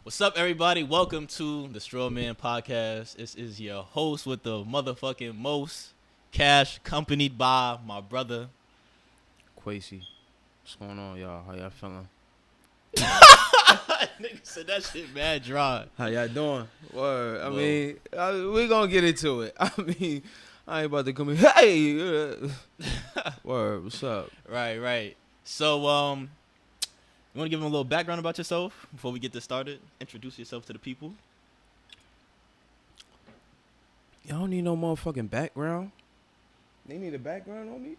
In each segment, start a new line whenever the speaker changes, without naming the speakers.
What's up, everybody? Welcome to the Straw Man Podcast. This is your host with the motherfucking most, Cash, accompanied by my brother.
Kwasi. What's going on, y'all? How y'all feeling?
Nigga said that shit mad dry.
How y'all doing? Word. I
Whoa.
mean, we gonna get into it. I mean, I ain't about to come in. Hey! Word, what's up?
Right. So, you want to give them a little background about yourself before we get this started? Introduce yourself to the people.
Y'all don't need no motherfucking background. They need a background on me?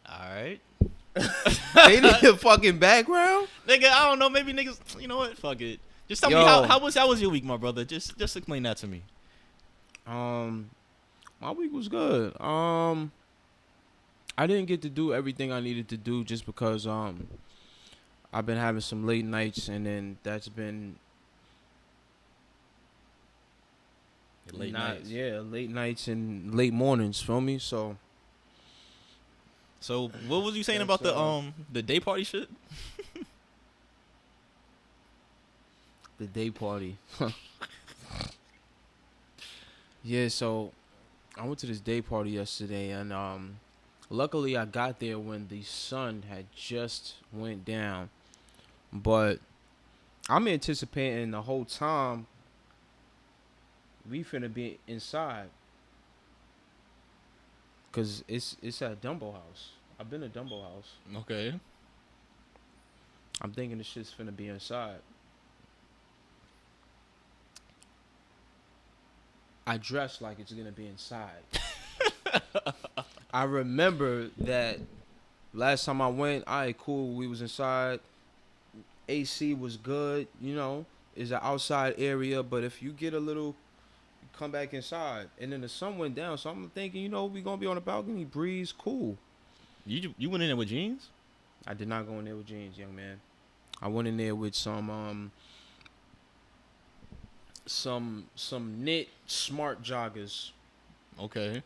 All right.
They need a fucking background?
Nigga, I don't know. Maybe niggas, you know what? Fuck it. Just tell me
Yo.
how was your week, my brother? Just explain that to me.
My week was good. I didn't get to do everything I needed to do just because I've been having some late nights, and then that's been
Late nights.
Yeah, late nights and late mornings. Feel me? So
what was you saying about the day party shit?
the day party. Yeah, so I went to this day party yesterday, and luckily I got there when the sun had just went down. But I'm anticipating the whole time we finna be inside, cause it's at Dumbo House. I've been to Dumbo House.
Okay.
I'm thinking the shit's finna be inside. I dress like it's gonna be inside. I remember that last time I went, alright, cool, we was inside. AC was good, you know, it's an outside area, but if you get a little, you come back inside. And then the sun went down, so I'm thinking, you know, we gonna be on the balcony, breeze, cool.
You went in there with jeans?
I did not go in there with jeans, young man. I went in there with some knit smart joggers.
Okay.
You know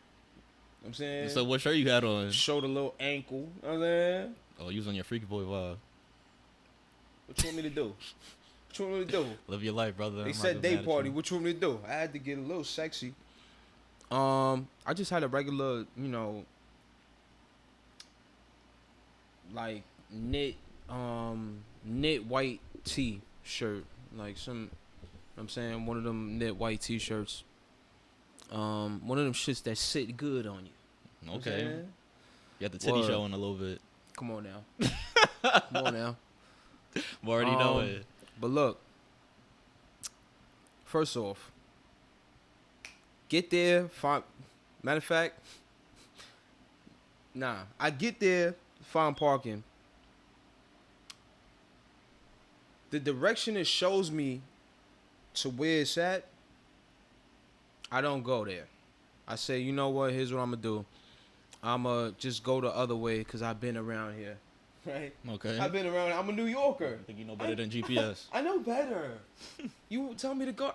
what I'm saying?
So what shirt you had on?
Showed a little ankle. You know what I'm saying?
Oh, you was on your freaky boy vibe.
What you want me to do? What you want me to do?
Live your life, brother.
They said day party. What you want me to do? I had to get a little sexy. I just had a regular, you know, like knit white t-shirt. Like some, I'm saying, one of them knit white t-shirts. One of them shits that sit good on you.
Okay. You got the titty show in a little bit.
Come on now. Come on now.
I'm already know it.
But look, first off, get there. Matter of fact, I get there, find parking. The direction it shows me to where it's at, I don't go there. I say, you know what? Here's what I'm gonna do. I'm gonna just go the other way because I've been around here. Right?
Okay.
I've been around. I'm a New Yorker.
I think you know better than GPS.
I know better. You tell me to go.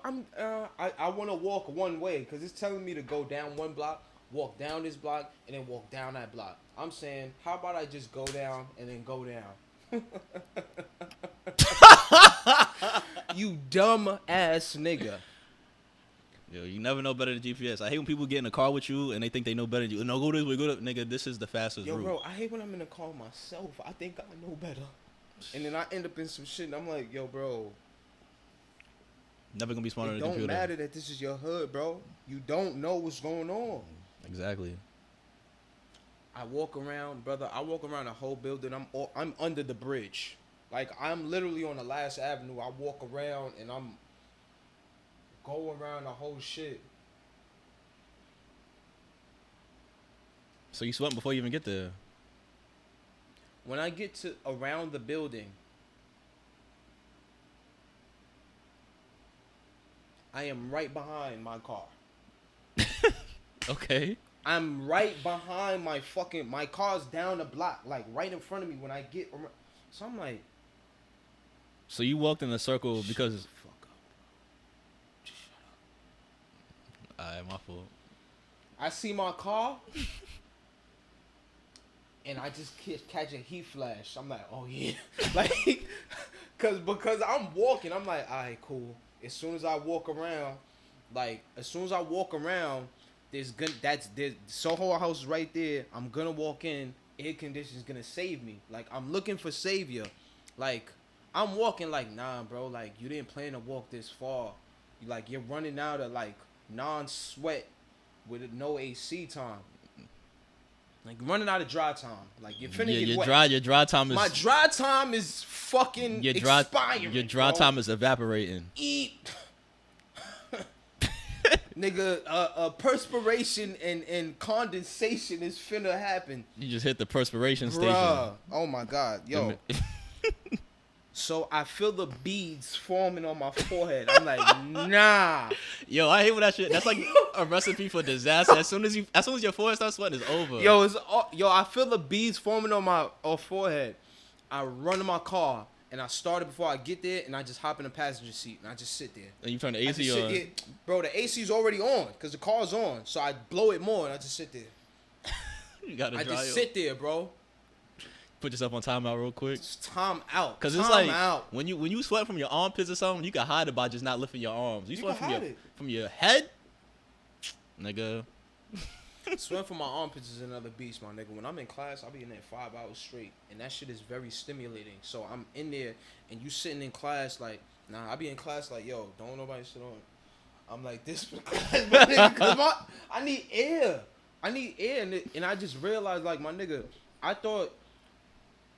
I want to walk one way because it's telling me to go down one block, walk down this block, and then walk down that block. I'm saying, how about I just go down and then go down? You dumb ass nigga.
Yo, you never know better than GPS. I hate when people get in a car with you and they think they know better than you. No, go this way, go that. Nigga, this is the fastest route.
Yo, bro, I hate when I'm in the car myself. I think I know better. And then I end up in some shit and I'm like, yo, bro.
Never gonna be smarter than
It
a computer.
don't matter that this is your hood, bro. You don't know what's going on.
Exactly.
I walk around, brother. I walk around the whole building. I'm under the bridge. Like, I'm literally on the last avenue. I walk around and I'm go around the whole shit.
So you sweating before you even get there?
When I get to around the building, I am right behind my car.
Okay.
I'm right behind my car's down the block, like right in front of me when I get around. So I'm like,
so you walked in a circle because
shut the fuck up. Just shut up.
Alright, my fault.
I see my car and I just catch a heat flash. I'm like, oh yeah. Like, because I'm walking, I'm like, all right, cool. As soon as I walk around, there's Soho House right there. I'm gonna walk in. Air conditioning's gonna save me. Like, I'm looking for savior. Like, I'm walking like, nah, bro. Like, you didn't plan to walk this far. You're running out of like non-sweat with no AC time. Like, running out of dry time. Like, you're finna get wet.
Your dry time is...
My dry time is fucking expiring.
Your dry time is evaporating.
Eat. Nigga, perspiration and condensation is finna happen.
You just hit the perspiration station.
Oh my God. Yo. So I feel the beads forming on my forehead. I'm like, nah.
Yo, I hate when that shit. That's like a recipe for disaster. As soon as your forehead starts sweating, it's over.
Yo, I feel the beads forming on my forehead. I run to my car and I start it before I get there, and I just hop in the passenger seat and I just sit there.
And you turn the AC on.
Bro, the AC's already on because the car's on. So I blow it more and I just sit there.
You gotta dry
sit there, bro.
Put yourself on timeout real quick.
It's time out.
Cause it's like when you sweat from your armpits or something, you can hide it by just not lifting your arms. You sweat from your head, nigga.
Sweat from my armpits is another beast, my nigga. When I'm in class, I'll be in there 5 hours straight, and that shit is very stimulating. So I'm in there, and you sitting in class like, nah. I be in class like, yo, don't nobody sit on. I'm like this for class, my nigga, cause I need air. And I just realized, like, my nigga, I thought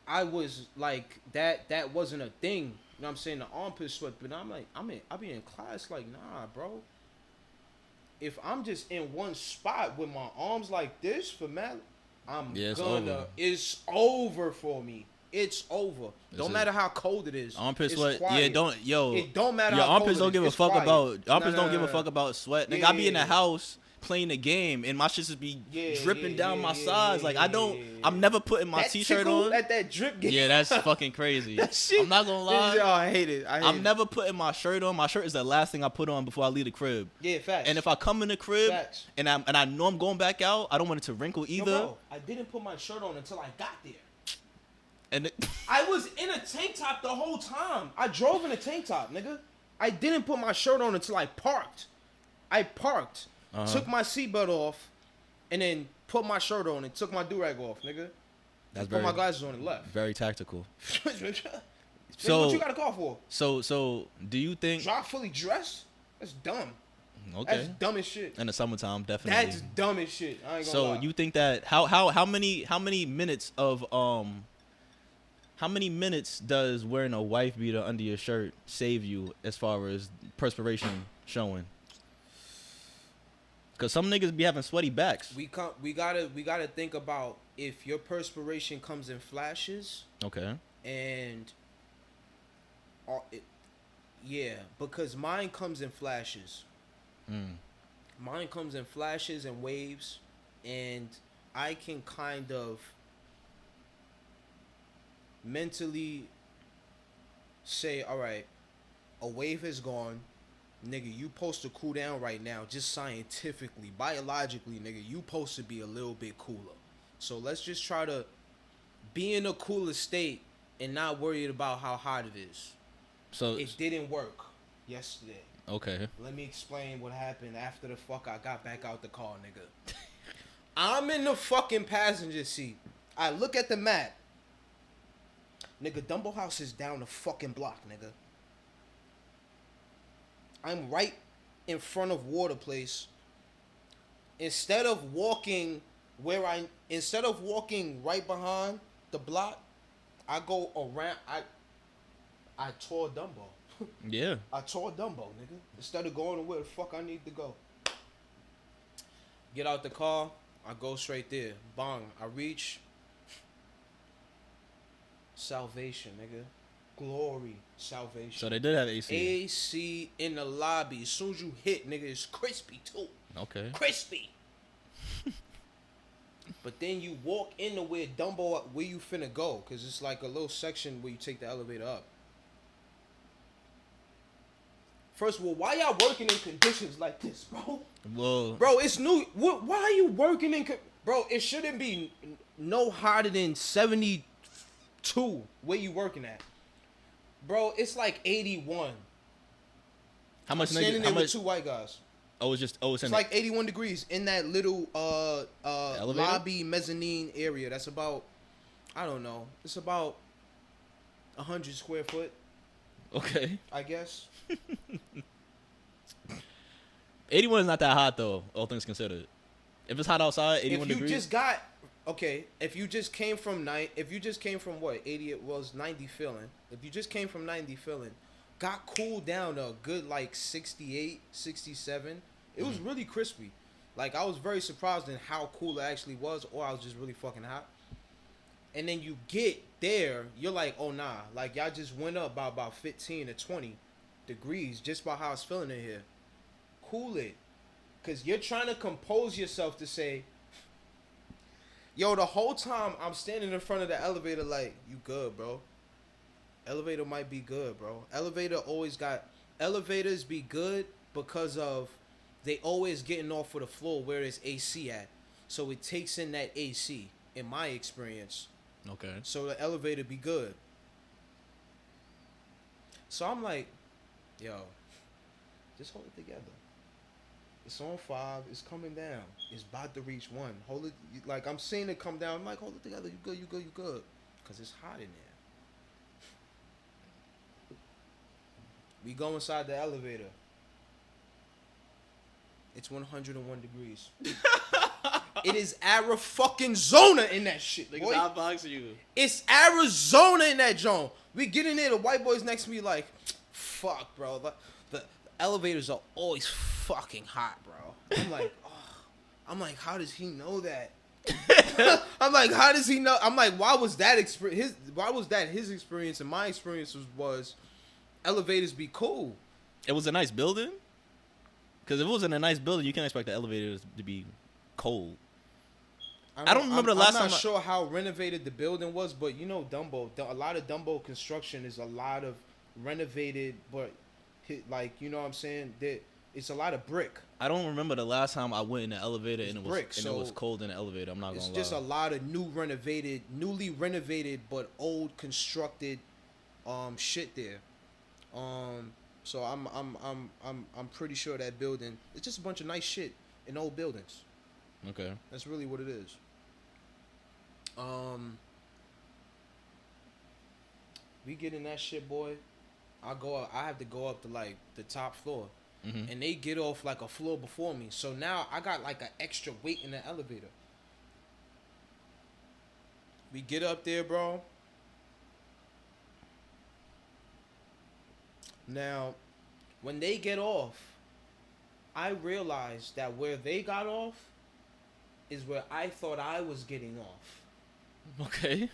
I was like that wasn't a thing. You know what I'm saying? The armpit sweat. But I'm like, I be in class like, nah, bro. If I'm just in one spot with my arms like this for Matt, it's over for me. It's over. Don't matter how cold it is.
Armpit sweat.
Quiet.
It don't
matter
your
how
armpits
cold
don't give a fuck
quiet.
about armpits don't give a fuck about sweat. Nigga, I be in the house playing the game and my shit just be dripping down my sides. Like I'm never putting my t-shirt on.
That drip game.
Yeah, that's fucking crazy.
That shit,
I'm not gonna lie.
Yo, I hate it. I'm
never putting my shirt on. My shirt is the last thing I put on before I leave the crib.
Yeah, facts.
And if I come in the crib and I know I'm going back out, I don't want it to wrinkle either.
Yo, bro, I didn't put my shirt on until I got there.
And
I was in a tank top the whole time. I drove in a tank top, nigga. I didn't put my shirt on until I parked. Took my seatbelt off, and then put my shirt on and took my do-rag off, nigga. Put my glasses on and left.
Very tactical.
So what you got a car for?
So do you think
drive fully dressed? That's dumb.
Okay.
That's dumb as shit.
In the summertime, definitely.
That's dumb as shit. I ain't gonna lie.
So you think that how many minutes of how many minutes does wearing a wife beater under your shirt save you as far as perspiration showing? Cause some niggas be having sweaty backs.
We gotta think about if your perspiration comes in flashes.
Okay.
And because mine comes in flashes. Mine comes in flashes and waves, and I can kind of mentally say, all right, a wave has gone. Nigga, you supposed to cool down right now, just scientifically, biologically, nigga, you supposed to be a little bit cooler. So let's just try to be in a cooler state and not worried about how hot it is. So it didn't work yesterday.
Okay.
Let me explain what happened after the fuck I got back out the car, nigga. I'm in the fucking passenger seat. I look at the map. Nigga, Dumbo House is down the fucking block, nigga. I'm right in front of Water Place. Instead of walking right behind the block, I go around. I tore Dumbo.
Yeah.
I tore Dumbo, nigga. Instead of going to where the fuck I need to go. Get out the car. I go straight there. Bang. I reach. Salvation, nigga. Glory, salvation.
So they did have AC.
AC in the lobby. As soon as you hit, nigga, it's crispy too.
Okay.
Crispy. But then you walk into where you finna go, cause it's like a little section where you take the elevator up. First of all, why y'all working in conditions like this, bro?
Well,
bro, it's new. Why are you working in? Bro, it shouldn't be no hotter than 72. Where you working at? Bro, it's like 81.
How
I'm
much
standing
nigga?
there
How
with
much?
2 white guys.
It's
It's
in
like 81 degrees in that little
elevator?
lobby mezzanine area. That's about, I don't know. It's about 100 square foot,
Okay.
I guess.
81 is not that hot though, all things considered. If it's hot outside, 81
If you
degrees.
just got okay, if you just came from what 80 it was 90 feeling. If you just came from 90 feeling, got cooled down to a good like 68, 67. It was really crispy. Like I was very surprised in how cool it actually was, or I was just really fucking hot. And then you get there, you're like, oh nah, like y'all just went up by about 15 to 20 degrees just by how it's feeling in here. Cool it. Cause you're trying to compose yourself to say, yo, the whole time I'm standing in front of the elevator like, you good, bro. Elevator might be good, bro. Elevators be good because of they always getting off of the floor where there's AC at. So it takes in that AC, in my experience.
Okay.
So the elevator be good. So I'm like, yo, just hold it together. It's on 5. It's coming down. It's about to reach 1. Hold it. Like, I'm seeing it come down. I'm like, hold it together. You good, you good, you good. Because it's hot in there. We go inside the elevator. It's 101 degrees. It is Arizona in that shit.
Niggas
Boy.
hotboxing you.
It's Arizona in that joint. We get in there. The white boys next to me like, fuck, bro. The elevators are always fucking hot, bro. I'm like, how does he know that? I'm like, how does he know? I'm like, why was that his experience and my experience was elevators be cool.
It was a nice building. Because if it was in a nice building, you can't expect the elevators to be cold. I don't remember the last time.
I'm not sure how renovated the building was, but you know, Dumbo. A lot of Dumbo construction is a lot of renovated, but like you know what I'm saying. It's a lot of brick.
I don't remember the last time I went in the elevator and it was
brick,
and it was cold in the elevator. I'm not gonna lie.
It's just a lot of newly renovated, but old constructed, shit there. So I'm pretty sure that building. It's just a bunch of nice shit in old buildings.
Okay.
That's really what it is. We get in that shit, boy. I have to go up to like the top floor, and they get off like a floor before me. So now I got like an extra weight in the elevator. We get up there, bro. Now, when they get off, I realized that where they got off is where I thought I was getting off.
Okay.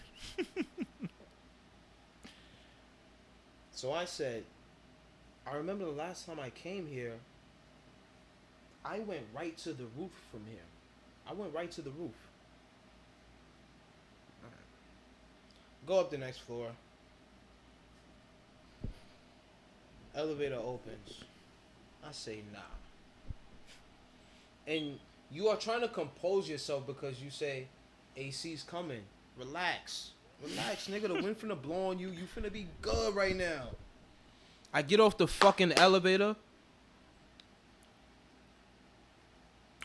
So I said, I remember the last time I came here, I went right to the roof from here. I went right to the roof. All right. Go up the next floor. Elevator opens. I say, nah. And you are trying to compose yourself because you say, AC's coming. Relax. Relax, nigga. The wind finna blow on you. You finna be good right now. I get off the fucking elevator.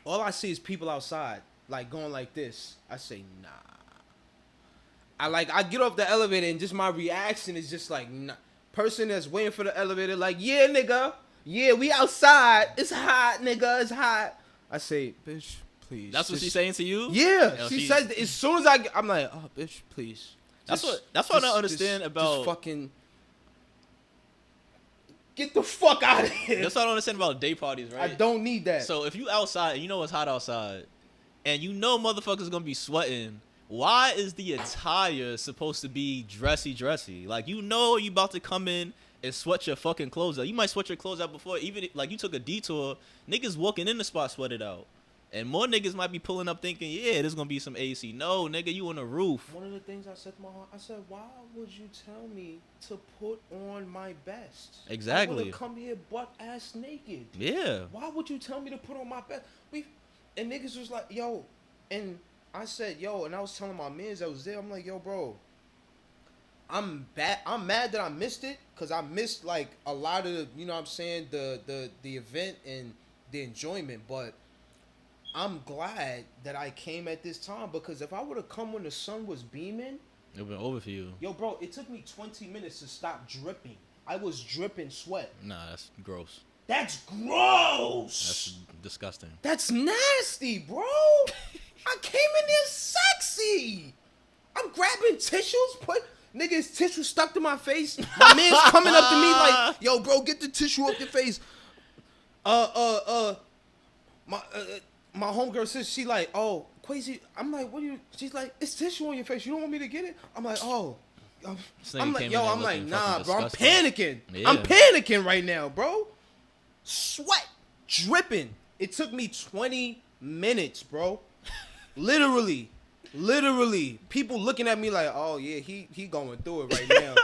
All I see is people outside, like going like this. I say, nah. I get off the elevator and just my reaction is just like, nah. Person that's waiting for the elevator, like, yeah, nigga. Yeah, we outside. It's hot, nigga. It's hot. I say, bitch, please.
That's what she's saying to you?
Yeah.
Yo,
she says, as soon as I'm like, oh, bitch, please.
That's what I don't understand about.
Just fucking. Get the fuck out of here.
That's what I don't understand about day parties, right?
I don't need that.
So if you outside and you know it's hot outside, and you know motherfuckers gonna be sweating, why is the attire supposed to be dressy? Like, you know you about to come in and sweat your fucking clothes out. You might sweat your clothes out before, even like you took a detour. Niggas walking in the spot sweated out. And more niggas might be pulling up thinking, yeah, there's gonna be some AC. No, nigga, you on the roof.
One of the things I said to my heart, I said, why would you tell me to put on my best?
Exactly.
I would have come here butt ass naked.
Yeah.
Why would you tell me to put on my best? And niggas was like, yo, and I said, yo, and I was telling my mans that was there, I'm like, yo, bro, I'm mad that I missed it because I missed like a lot of you know what I'm saying the event and the enjoyment. But I'm glad that I came at this time because if I would have come when the sun was beaming,
It went over for you.
yo, bro, it took me 20 minutes to stop dripping. I was dripping sweat.
Nah, that's gross.
That's gross.
That's disgusting.
That's nasty, bro. I came in there sexy. I'm grabbing tissues, niggas tissue stuck to my face. My man's coming up to me like, yo, bro, get the tissue off your face. My homegirl says she like, oh, Kwasi. I'm like, what are you? She's like, it's tissue on your face. You don't want me to get it? I'm like, oh. I'm like, yo, I'm like, nah, bro. I'm panicking.
Yeah.
I'm panicking right now, bro. Sweat dripping. It took me 20 minutes, bro. Literally. People looking at me like, oh yeah, he going through it right now.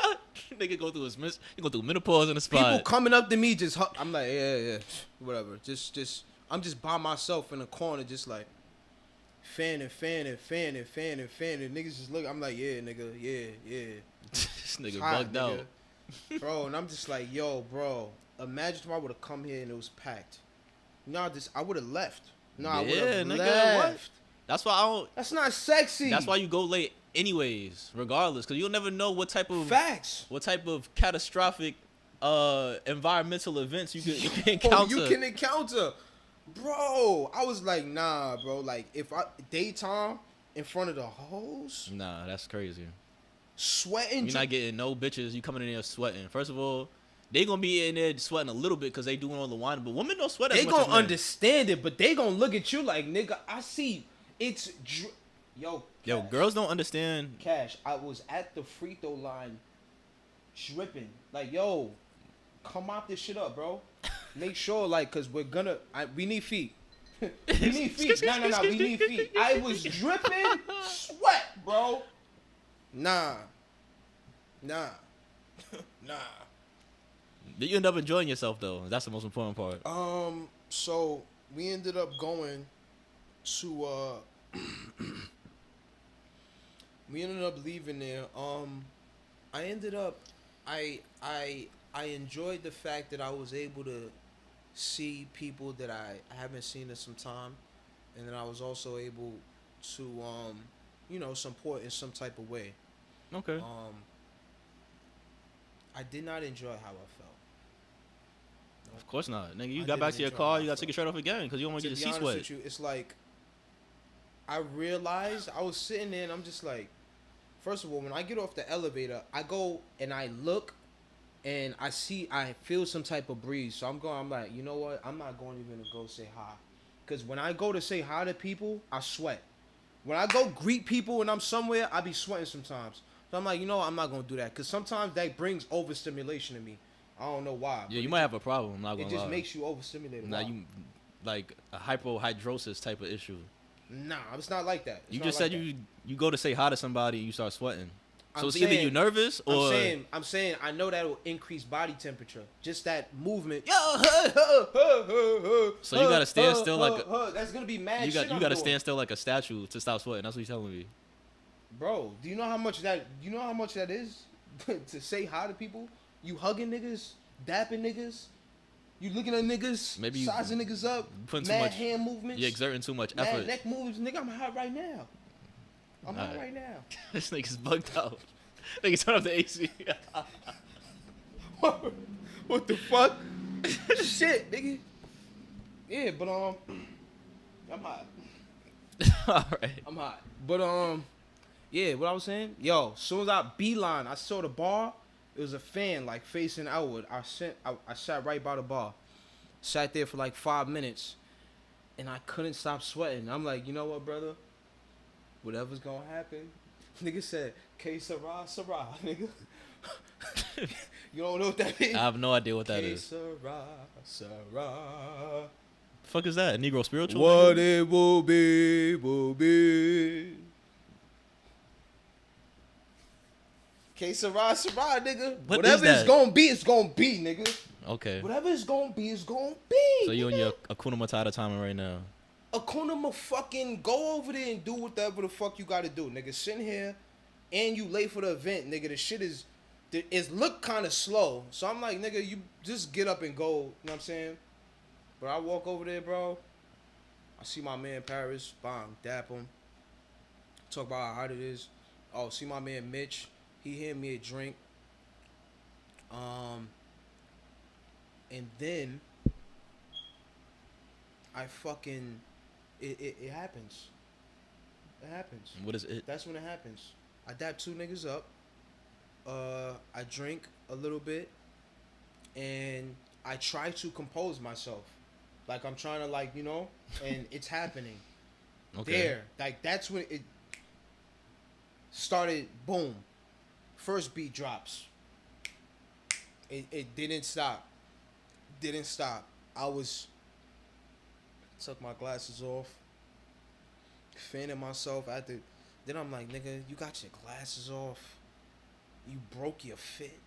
Nigga go through he go through menopause in the spot.
People coming up to me just, I'm like, yeah, whatever. I'm just by myself in the corner, just like fanning. Niggas just look. I'm like, yeah, nigga, yeah.
This nigga
hot,
bugged out.
Bro, and I'm just like, yo, bro. Imagine if I would have come here and it was packed. No, I would have left. No, I would have left.
What? That's why I don't.
That's not sexy.
That's why you go late anyways, regardless, because you'll never know what type of
facts.
What type of catastrophic environmental events you can encounter.
You can encounter, bro. I was like, nah, bro. Like if I daytime in front of the hoes.
Nah, that's crazy.
Sweating.
You're not getting no bitches. You coming in there sweating. First of all, they gonna be in there sweating a little bit because they doing all the wine, but women don't sweat as much.
They gonna understand it, but they gonna look at you like, nigga, I see it's yo,
girls don't understand.
Cash, I was at the free throw line dripping. Like, yo, come out this shit up, bro. Make sure, like, cause we need feet. We need feet. No, we need feet. I was dripping sweat, bro. Nah.
Did you end up enjoying yourself though? That's the most important part.
So we ended up going to we ended up leaving there. I enjoyed the fact that I was able to see people that I haven't seen in some time, and then I was also able to support in some type of way.
Okay.
I did not enjoy how I felt.
Of course not, nigga. You got back to your car. You got to take your shirt off again because you don't want to get your seat sweat.
With you, it's like I realized I was sitting there and I'm just like, first of all, when I get off the elevator, I go and I look and I feel some type of breeze. So I'm like, you know what? I'm not going even to go say hi. Because when I go to say hi to people, I sweat. When I go greet people and I'm somewhere, I be sweating sometimes. So I'm like, you know what? I'm not going to do that. Because sometimes that brings overstimulation to me. I don't know why.
Yeah, you might have a problem. I'm not gonna lie.
It just makes you overstimulated.
Nah, you like a hypohidrosis type of issue.
Nah, it's not like that.
You just said you go to say hi to somebody and you start sweating. So it's either you nervous or
I'm saying I know that will increase body temperature. Just that movement.
So you gotta stand still like
that's gonna be mad.
You gotta stand still like a statue to stop sweating. That's what you're telling me.
Bro, do you know how much that is to say hi to people? You hugging niggas, dapping niggas, you looking at niggas,
maybe
sizing niggas up,
putting
mad
too much
hand movements.
You're exerting too much
mad
effort.
neck moves, nigga. I'm hot right now. I'm hot right now.
This nigga's bugged out. Nigga, turn off the AC.
What the fuck? Shit, nigga. Yeah, but I'm hot.
Alright.
I'm hot. But yeah, what I was saying? Yo, as soon as I beeline, I saw the bar. It was a fan like facing outward. I sat right by the bar. Sat there for like 5 minutes. And I couldn't stop sweating. I'm like, you know what, brother? Whatever's gonna happen. Nigga said, K Sarah, nigga. You don't know what that is?
I have no idea what that is.
Sarah.
Fuck is that? A Negro spiritual?
What it will be. K Sarah, nigga. Whatever it's gonna be, nigga.
Okay.
Whatever it's gonna be, it's gonna be.
So you on your Akuna Matata timing right now?
Akuna fucking go over there and do whatever the fuck you gotta do, nigga. Sitting here, and you late for the event, nigga. The shit is look kind of slow. So I'm like, nigga, you just get up and go. You know what I'm saying? But I walk over there, bro. I see my man Paris. Bang, dap him. Talk about how hot it is. Oh, see my man Mitch. He hand me a drink. And then I fucking it happens. It happens.
What is it?
That's when it happens. I dap 2 niggas up. I drink a little bit, and I try to compose myself, like I'm trying to, like, you know, and it's happening. Okay. There, like that's when it started. Boom, first beat drops. It didn't stop. Didn't stop. I took my glasses off, fanning myself at the. Then I'm like, nigga, you got your glasses off. You broke your fit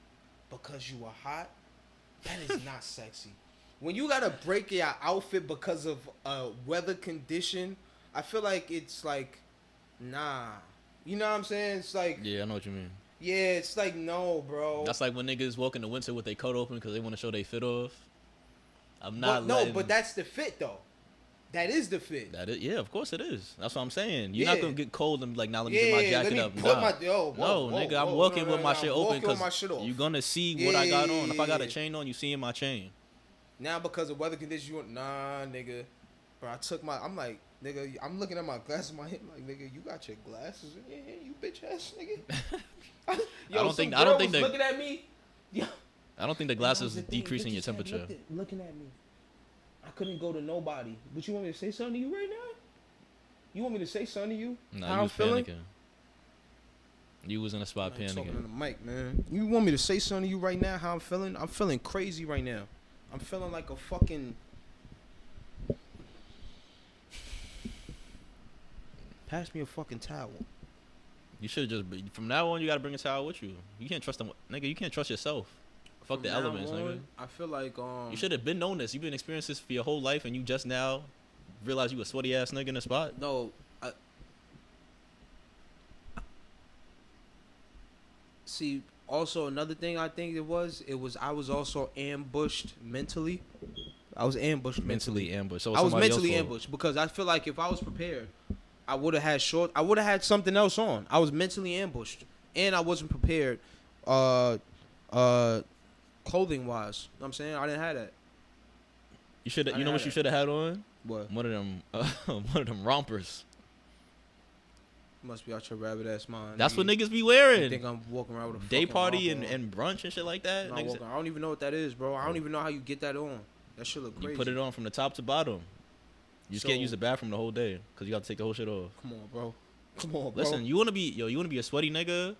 because you were hot. That is not sexy. When you gotta break your outfit because of a weather condition, I feel like it's like, nah. You know what I'm saying? It's like,
yeah, I know what you mean.
Yeah, it's like, no, bro.
That's like when niggas walk in the winter with their coat open because they want to show their fit off. I'm not.
But that's the fit though. That is the fit.
That is, yeah, of course it is. That's what I'm saying. You're not gonna get cold and be like, now let me get my jacket up. Nigga, I'm walking with my shit open because you're gonna see what I got on. If I got a chain on, you seeing my chain.
Now because of weather conditions, you want nigga. Bro, I'm like, nigga, I'm looking at my glasses in my head, like, nigga, you got your glasses in your hand, you bitch ass nigga. Yo, I don't think looking at me. Yo.
I don't think the glasses is decreasing your temperature.
Looking at me. I couldn't go to nobody. But you want me to say something to you right now? You want me to say something to you?
Nah,
how
you
I'm
was
feeling?
panicking. You was in a spot panicking.
Talking to the mic, man. You want me to say something to you right now? How I'm feeling? I'm feeling crazy right now. I'm feeling like a fucking. Pass me a fucking towel.
You should just be, from now on. You gotta bring a towel with you. You can't trust them, nigga. You can't trust yourself. Fuck the elements, nigga.
I feel like
you should have been known this. You've been experiencing this for your whole life, and you just now realize you a sweaty ass nigga in the spot.
No, see. Also, another thing I think it was I was also ambushed mentally. I was ambushed mentally.
So
I was mentally ambushed because I feel like if I was prepared, I would have had I would have had something else on. I was mentally ambushed, and I wasn't prepared. Clothing wise, you know what I'm saying, I didn't have that.
You should. You know what you should have had on?
What?
One of them rompers.
Must be out your rabbit ass mind.
That's what niggas be wearing.
You think I'm walking around with a
day party and brunch and shit like that?
I don't even know what that is, bro. I don't even know how you get that on. That shit look crazy.
You put it on from the top to bottom. You just can't use the bathroom the whole day because you got to take the whole shit off.
Come on, bro. Come on, bro.
Listen, you wanna be a sweaty nigga?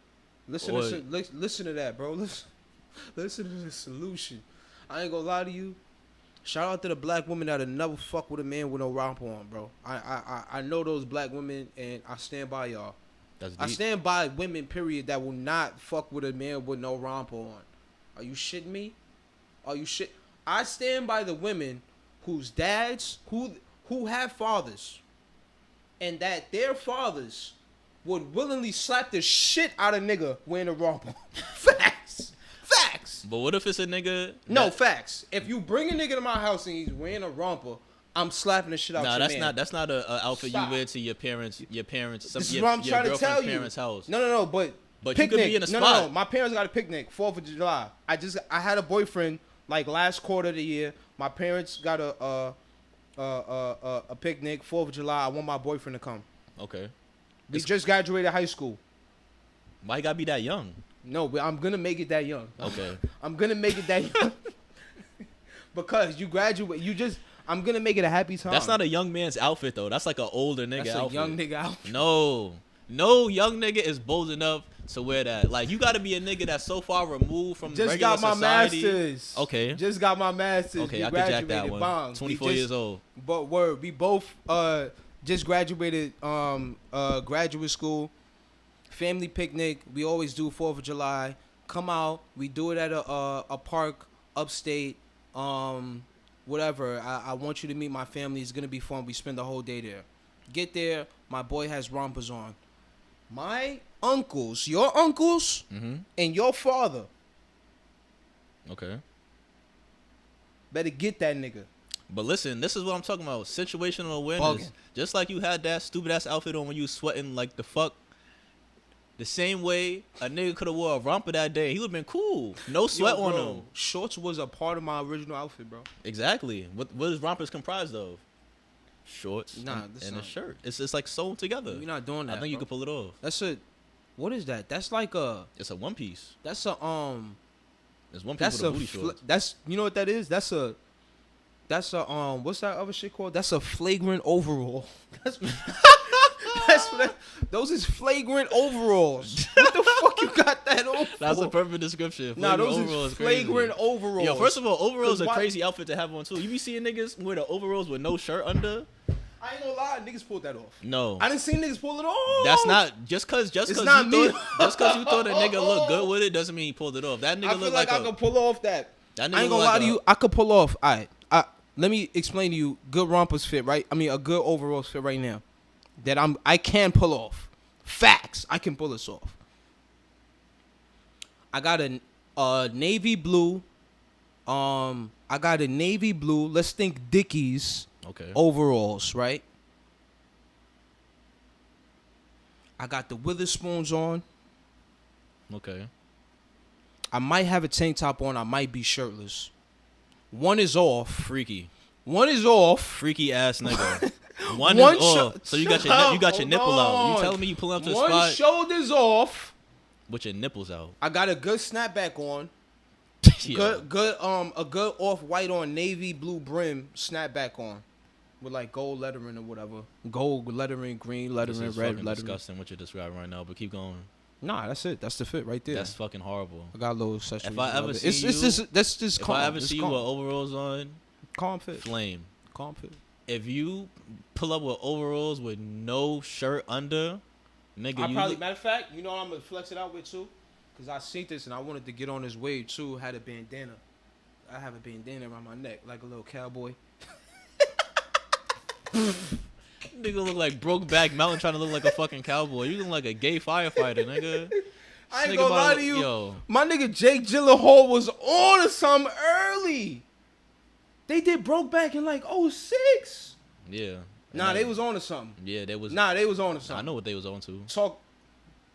Listen to that, bro. Listen to the solution. I ain't gonna lie to you. Shout out to the black women that'll never fuck with a man with no romper on, bro. I know those black women, and I stand by y'all.
That's deep.
I stand by women, period, that will not fuck with a man with no romper on. Are you shitting me? I stand by the women whose dads, who have fathers, and that their fathers would willingly slap the shit out of nigga wearing a romper. Facts.
But what if it's a nigga?
No, facts. If you bring a nigga to my house and he's wearing a romper, I'm slapping the shit out your man.
That's not a outfit you wear to your parents.
This is what I'm trying to tell you.
Parents' house.
No, but
picnic. You could be in a spot.
No. My parents got a picnic, 4th of July. I had a boyfriend like last quarter of the year. My parents got a picnic, 4th of July. I want my boyfriend to come.
Okay.
We just graduated high school.
Why you gotta be that young?
No, but I'm gonna make it that young.
Okay.
I'm gonna make it that young. Because you graduate, I'm gonna make it a happy time.
That's not a young man's outfit though. That's like an older nigga outfit.
That's a young nigga outfit.
No young nigga is bold enough to wear that. Like, you gotta be a nigga that's so far removed from
just
regular
got my
society.
Masters.
Okay.
Just got my masters.
Okay, I can jack that one.
Bomb.
24 years old.
But we both just graduated graduate school. Family picnic. We always do 4th of July. Come out. We do it at a park upstate. Whatever. I want you to meet my family. It's gonna be fun. We spend the whole day there. Get there. My boy has rompers on. My uncles, and your father
Okay.
better get that nigga.
But listen, this is what I'm talking about. Situational awareness.
Bugging.
Just like you had that stupid ass outfit on when you was sweating like the fuck. The same way a nigga could have wore a romper that day. He would have been cool. No sweat on him.
Shorts was a part of my original outfit, bro.
Exactly. What is rompers comprised of? Shorts and a shirt. It's like sewn together.
You're not doing that.
I think you can pull it off.
That's a. What is that? That's like a.
It's a one piece.
That's a
It's one piece
That's
with a booty shorts.
That's, you know what that is? That's a what's that other shit called? That's a flagrant overall. That's what that, those is flagrant overalls. What the fuck you got that on for?
That's a perfect description.
Nah, those
overalls
is flagrant
crazy.
overalls.
Yo, first of all, overalls are a crazy outfit to have on too. You be seeing niggas wear the overalls with no shirt under.
I ain't gonna lie, niggas pulled that off.
No,
I didn't see niggas pull it off.
that's not just cause you thought a nigga look good with it doesn't mean he pulled it off. That nigga
I feel
look
like I could pull off that.
That nigga
I ain't gonna lie to you. I could pull off. All right. Let me explain to you. Good rompers fit, right? I mean, a good overalls fit right now. That I can pull off. Facts. I can pull this off. I got a navy blue. I got a navy blue. Let's think Dickies.
Okay.
Overalls, right? I got the Witherspoons on.
Okay.
I might have a tank top on. I might be shirtless. One is off.
Freaky.
One is off.
Freaky ass nigga. One is off. So you got your nipple out. You telling me you pulling up to the spot?
One shoulder's off.
With your nipples out.
I got a good snapback on. A good off-white on navy blue brim snapback on. With like gold lettering or whatever. Gold lettering, green lettering,
this is
red
fucking
lettering.
disgusting what you're describing right now, but keep going.
Nah, that's it. That's the fit right there.
That's fucking horrible.
I got a little accessories.
If I ever see
if
I ever see you with overalls on,
calm fit.
flame.
Calm fit.
If you pull up with overalls with no shirt under, nigga,
matter of fact, you know what I'm gonna flex it out with too? Cause I seen this and I wanted to get on this wave too. Had a bandana. I have a bandana around my neck like a little cowboy.
Nigga look like Brokeback Mountain trying to look like a fucking cowboy. You look like a gay firefighter, nigga.
I ain't gonna lie to you. Yo. My nigga Jake Gyllenhaal was on to something early. They did Brokeback in like 06.
Yeah.
Nah, they was on to something.
Yeah, they was.
Nah, they was on to something.
I know what they was on to.
Talk.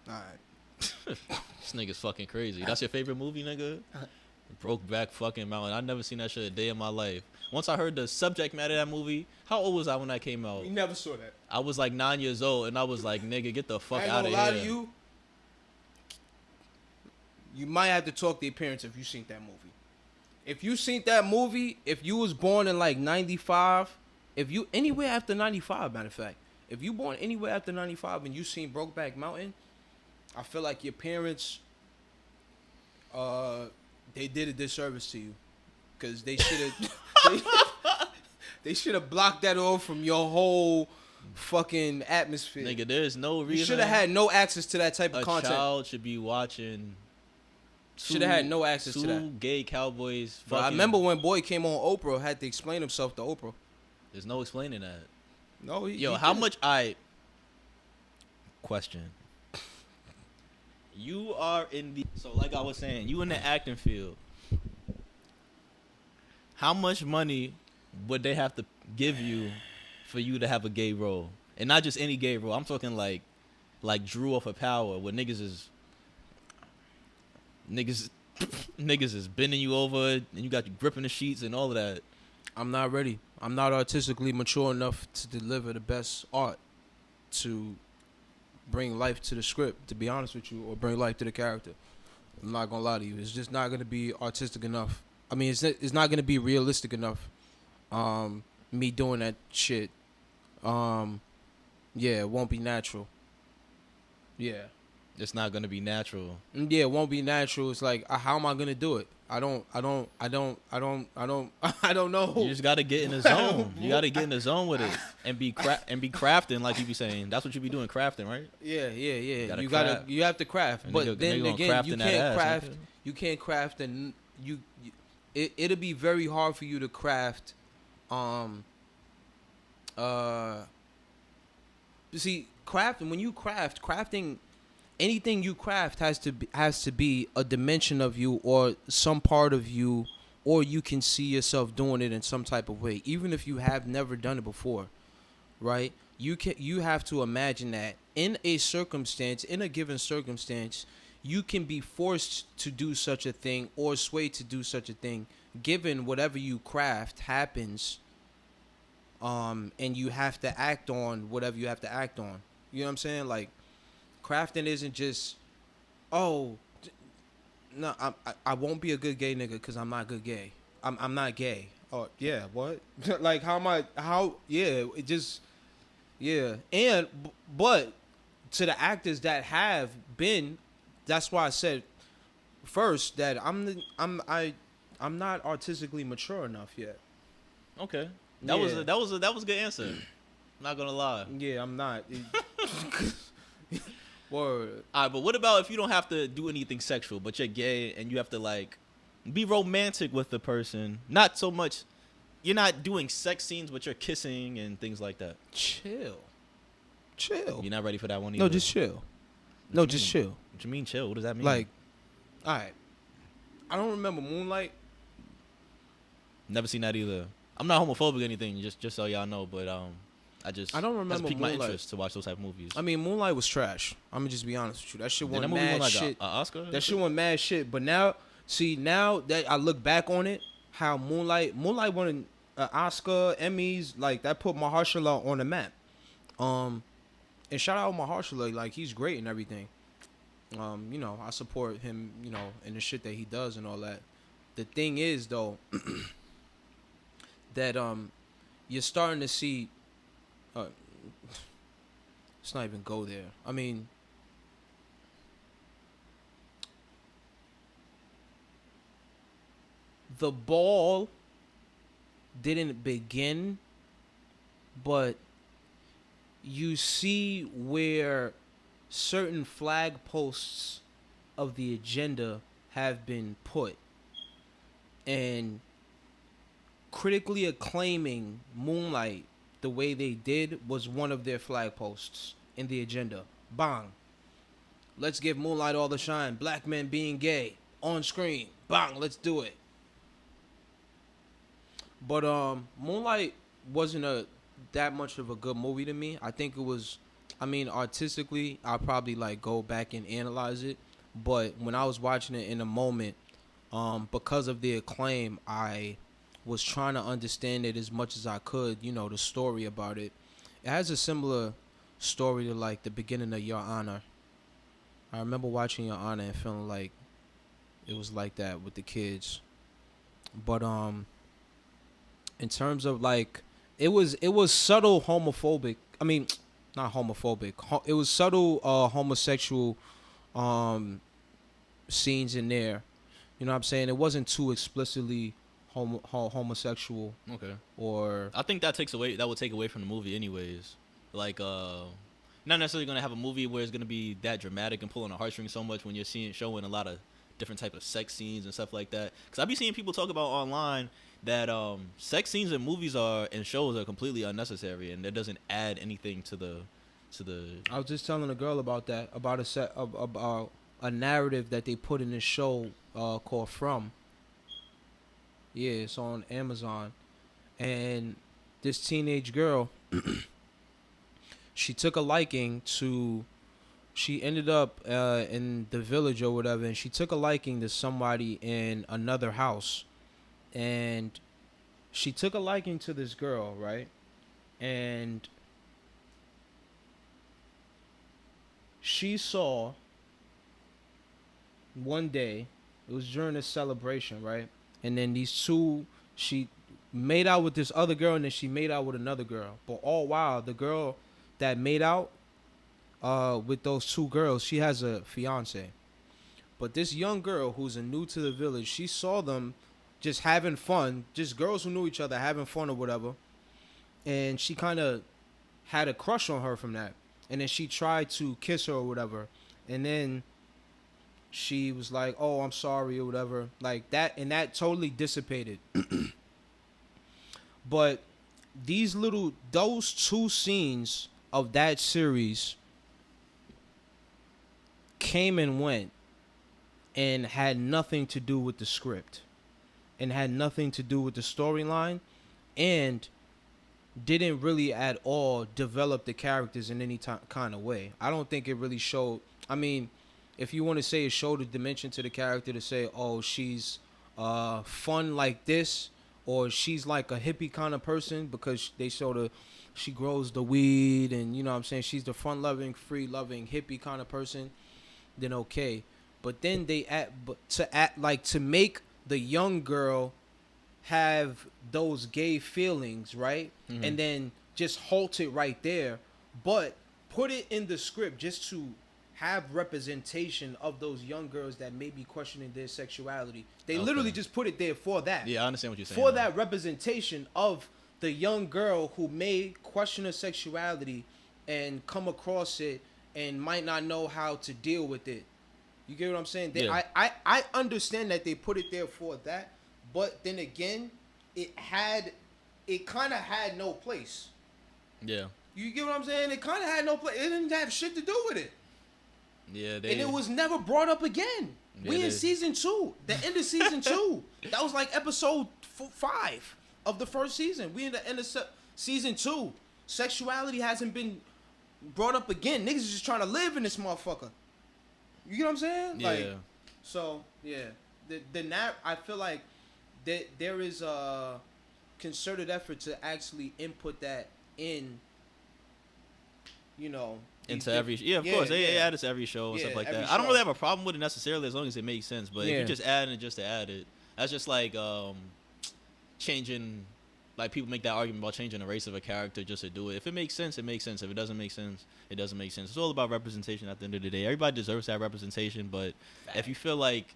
All right.
This nigga's fucking crazy. That's your favorite movie, nigga? Brokeback fucking Mountain. I never seen that shit a day in my life. Once I heard the subject matter of that movie, how old was I when that came out?
You never saw that.
I was like 9 years old, and I was like, nigga, get the fuck out of here.
I ain't gonna lie to you. You might have to talk to your parents if you seen that movie. If you seen that movie, if you was born in like 95, if you anywhere after 95, matter of fact, if you born anywhere after 95 and you seen Brokeback Mountain, I feel like your parents, they did a disservice to you, because they should have, they should have blocked that off from your whole fucking atmosphere.
Nigga, there's no reason.
You should have had no access to that type of content.
A child should be watching.
Should have had no access to that.
Two gay cowboys.
But I remember when Boy came on Oprah, had to explain himself to Oprah.
There's no explaining that.
No, he
how
did.
much question. You are in the like I was saying, you in the acting field. How much money would they have to give you for you to have a gay role? And not just any gay role. I'm talking like Drew off of Power, where niggas is bending you over and you got you gripping the sheets and all of that.
I'm not ready. I'm not artistically mature enough to deliver the best art to bring life to the script, to be honest with you, or bring life to the character. I'm not gonna lie to you. It's just not gonna be artistic enough. I mean, it's not gonna be realistic enough. Me doing that shit. Yeah, it won't be natural. Yeah.
It's not gonna be natural.
Yeah, it won't be natural. It's like, how am I gonna do it? I don't know.
You just gotta get in the zone. You gotta get in the zone with it and be crafting, like you be saying. That's what you be doing, crafting, right?
Yeah.
You
You have to craft. But then again, you can't craft.
Nigga.
You can't craft, and it'll be very hard for you to craft. You see, crafting. When you crafting. anything you craft has to be a dimension of you or some part of you, or you can see yourself doing it in some type of way, even if you have never done it before, right? You have to imagine that in a given circumstance, you can be forced to do such a thing or swayed to do such a thing, given whatever you craft happens, and you have to act on whatever you have to act on. You know what I'm saying? Like, crafting isn't just, oh, no, I won't be a good gay nigga because I'm not good gay. I'm not gay. Oh yeah, what? Like, how am I? How? Yeah, it just, yeah. And but to the actors that have been, that's why I said first that I'm not artistically mature enough yet.
Okay.
Yeah.
That was a good answer. I'm not gonna lie.
Yeah, I'm not. Word.
Alright, but what about if you don't have to do anything sexual, but you're gay and you have to like be romantic with the person? Not so much. You're not doing sex scenes, but you're kissing and things like that.
Chill.
You're not ready for that one either.
No, just chill. No, just chill.
What you mean chill? What does that mean?
Like, all right. I don't remember Moonlight.
Never seen that either. I'm not homophobic or anything, just so y'all know, but I
don't remember
piqued my
Moonlight.
interest to watch those type of movies.
I mean, Moonlight was trash. I'm gonna just be honest with you. That shit
Did
won
that movie
mad
won like
shit.
a Oscar?
That shit won mad shit. But now that I look back on it, how Moonlight won an Oscar, Emmys, like that put Mahershala on the map. And shout out Mahershala, like he's great and everything. You know, I support him, you know, in the shit that he does and all that. The thing is though, that you're starting to see. Let's not even go there. I mean, the ball didn't begin, but you see where certain flag posts of the agenda have been put, and critically acclaiming Moonlight the way they did was one of their flag posts in the agenda. Bang. Let's give Moonlight all the shine. Black men being gay on screen. Bang. Let's do it. But Moonlight wasn't that much of a good movie to me. I think it was, I mean, artistically, I'll probably like go back and analyze it. But when I was watching it in a moment, because of the acclaim, I was trying to understand it as much as I could, you know, the story about it. It has a similar story to like the beginning of Your Honor. I remember watching Your Honor and feeling like it was like that with the kids. But in terms of like, it was subtle homophobic. I mean, not homophobic. It was subtle homosexual scenes in there. You know what I'm saying? It wasn't too explicitly homosexual.
Okay.
Or
I think that would take away from the movie anyways. Like not necessarily gonna have a movie where it's gonna be that dramatic and pulling a heartstring so much when you're showing a lot of different type of sex scenes and stuff like that. Because I be seeing people talk about online that sex scenes in movies and shows are completely unnecessary and that doesn't add anything to the.
I was just telling a girl about that, about a narrative that they put in this show called From. Yeah, it's on Amazon. And this teenage girl, she took a liking to, she ended up in the village or whatever, and she took a liking to somebody in another house. And she took a liking to this girl, right? And she saw one day, it was during a celebration, right? And then these two, she made out with this other girl, and then she made out with another girl. But all while, the girl that made out with those two girls, she has a fiance. But this young girl who's new to the village, she saw them just having fun, just girls who knew each other having fun or whatever. And she kind of had a crush on her from that. And then she tried to kiss her or whatever. And then she was like, oh, I'm sorry or whatever. Like that, and that totally dissipated. But those two scenes of that series came and went and had nothing to do with the script and had nothing to do with the storyline and didn't really at all develop the characters in any kind of way. I don't think it really showed. I mean, if you want to say it showed a dimension to the character to say, oh, she's fun like this, or she's like a hippie kind of person because they showed she grows the weed and, you know what I'm saying, she's the fun-loving, free-loving, hippie kind of person, then okay. But then to make the young girl have those gay feelings, right? Mm-hmm. And then just halt it right there, but put it in the script just to have representation of those young girls that may be questioning their sexuality. They literally just put it there for that.
Yeah, I understand what you're saying.
For that representation of the young girl who may question her sexuality and come across it and might not know how to deal with it. You get what I'm saying? I understand that they put it there for that, but then again, it kind of had no place. Yeah. You get what I'm saying? It kind of had no place. It didn't have shit to do with it.
Yeah,
and it was never brought up again. Yeah, we in season 2. The end of season 2. That was like episode 5 of the first season. We in the end of season 2. Sexuality hasn't been brought up again. Niggas is just trying to live in this motherfucker. You get what I'm saying?
Yeah.
Like, so, yeah. I feel like there is a concerted effort to actually input that in, you know,
into every of course they add it to every show and stuff like that. I don't really have a problem with it necessarily as long as it makes sense. But if you just add it just to add it, that's just like changing. Like people make that argument about changing the race of a character just to do it. If it makes sense, it makes sense. If it doesn't make sense, it doesn't make sense. It's all about representation at the end of the day. Everybody deserves that representation, but if you feel like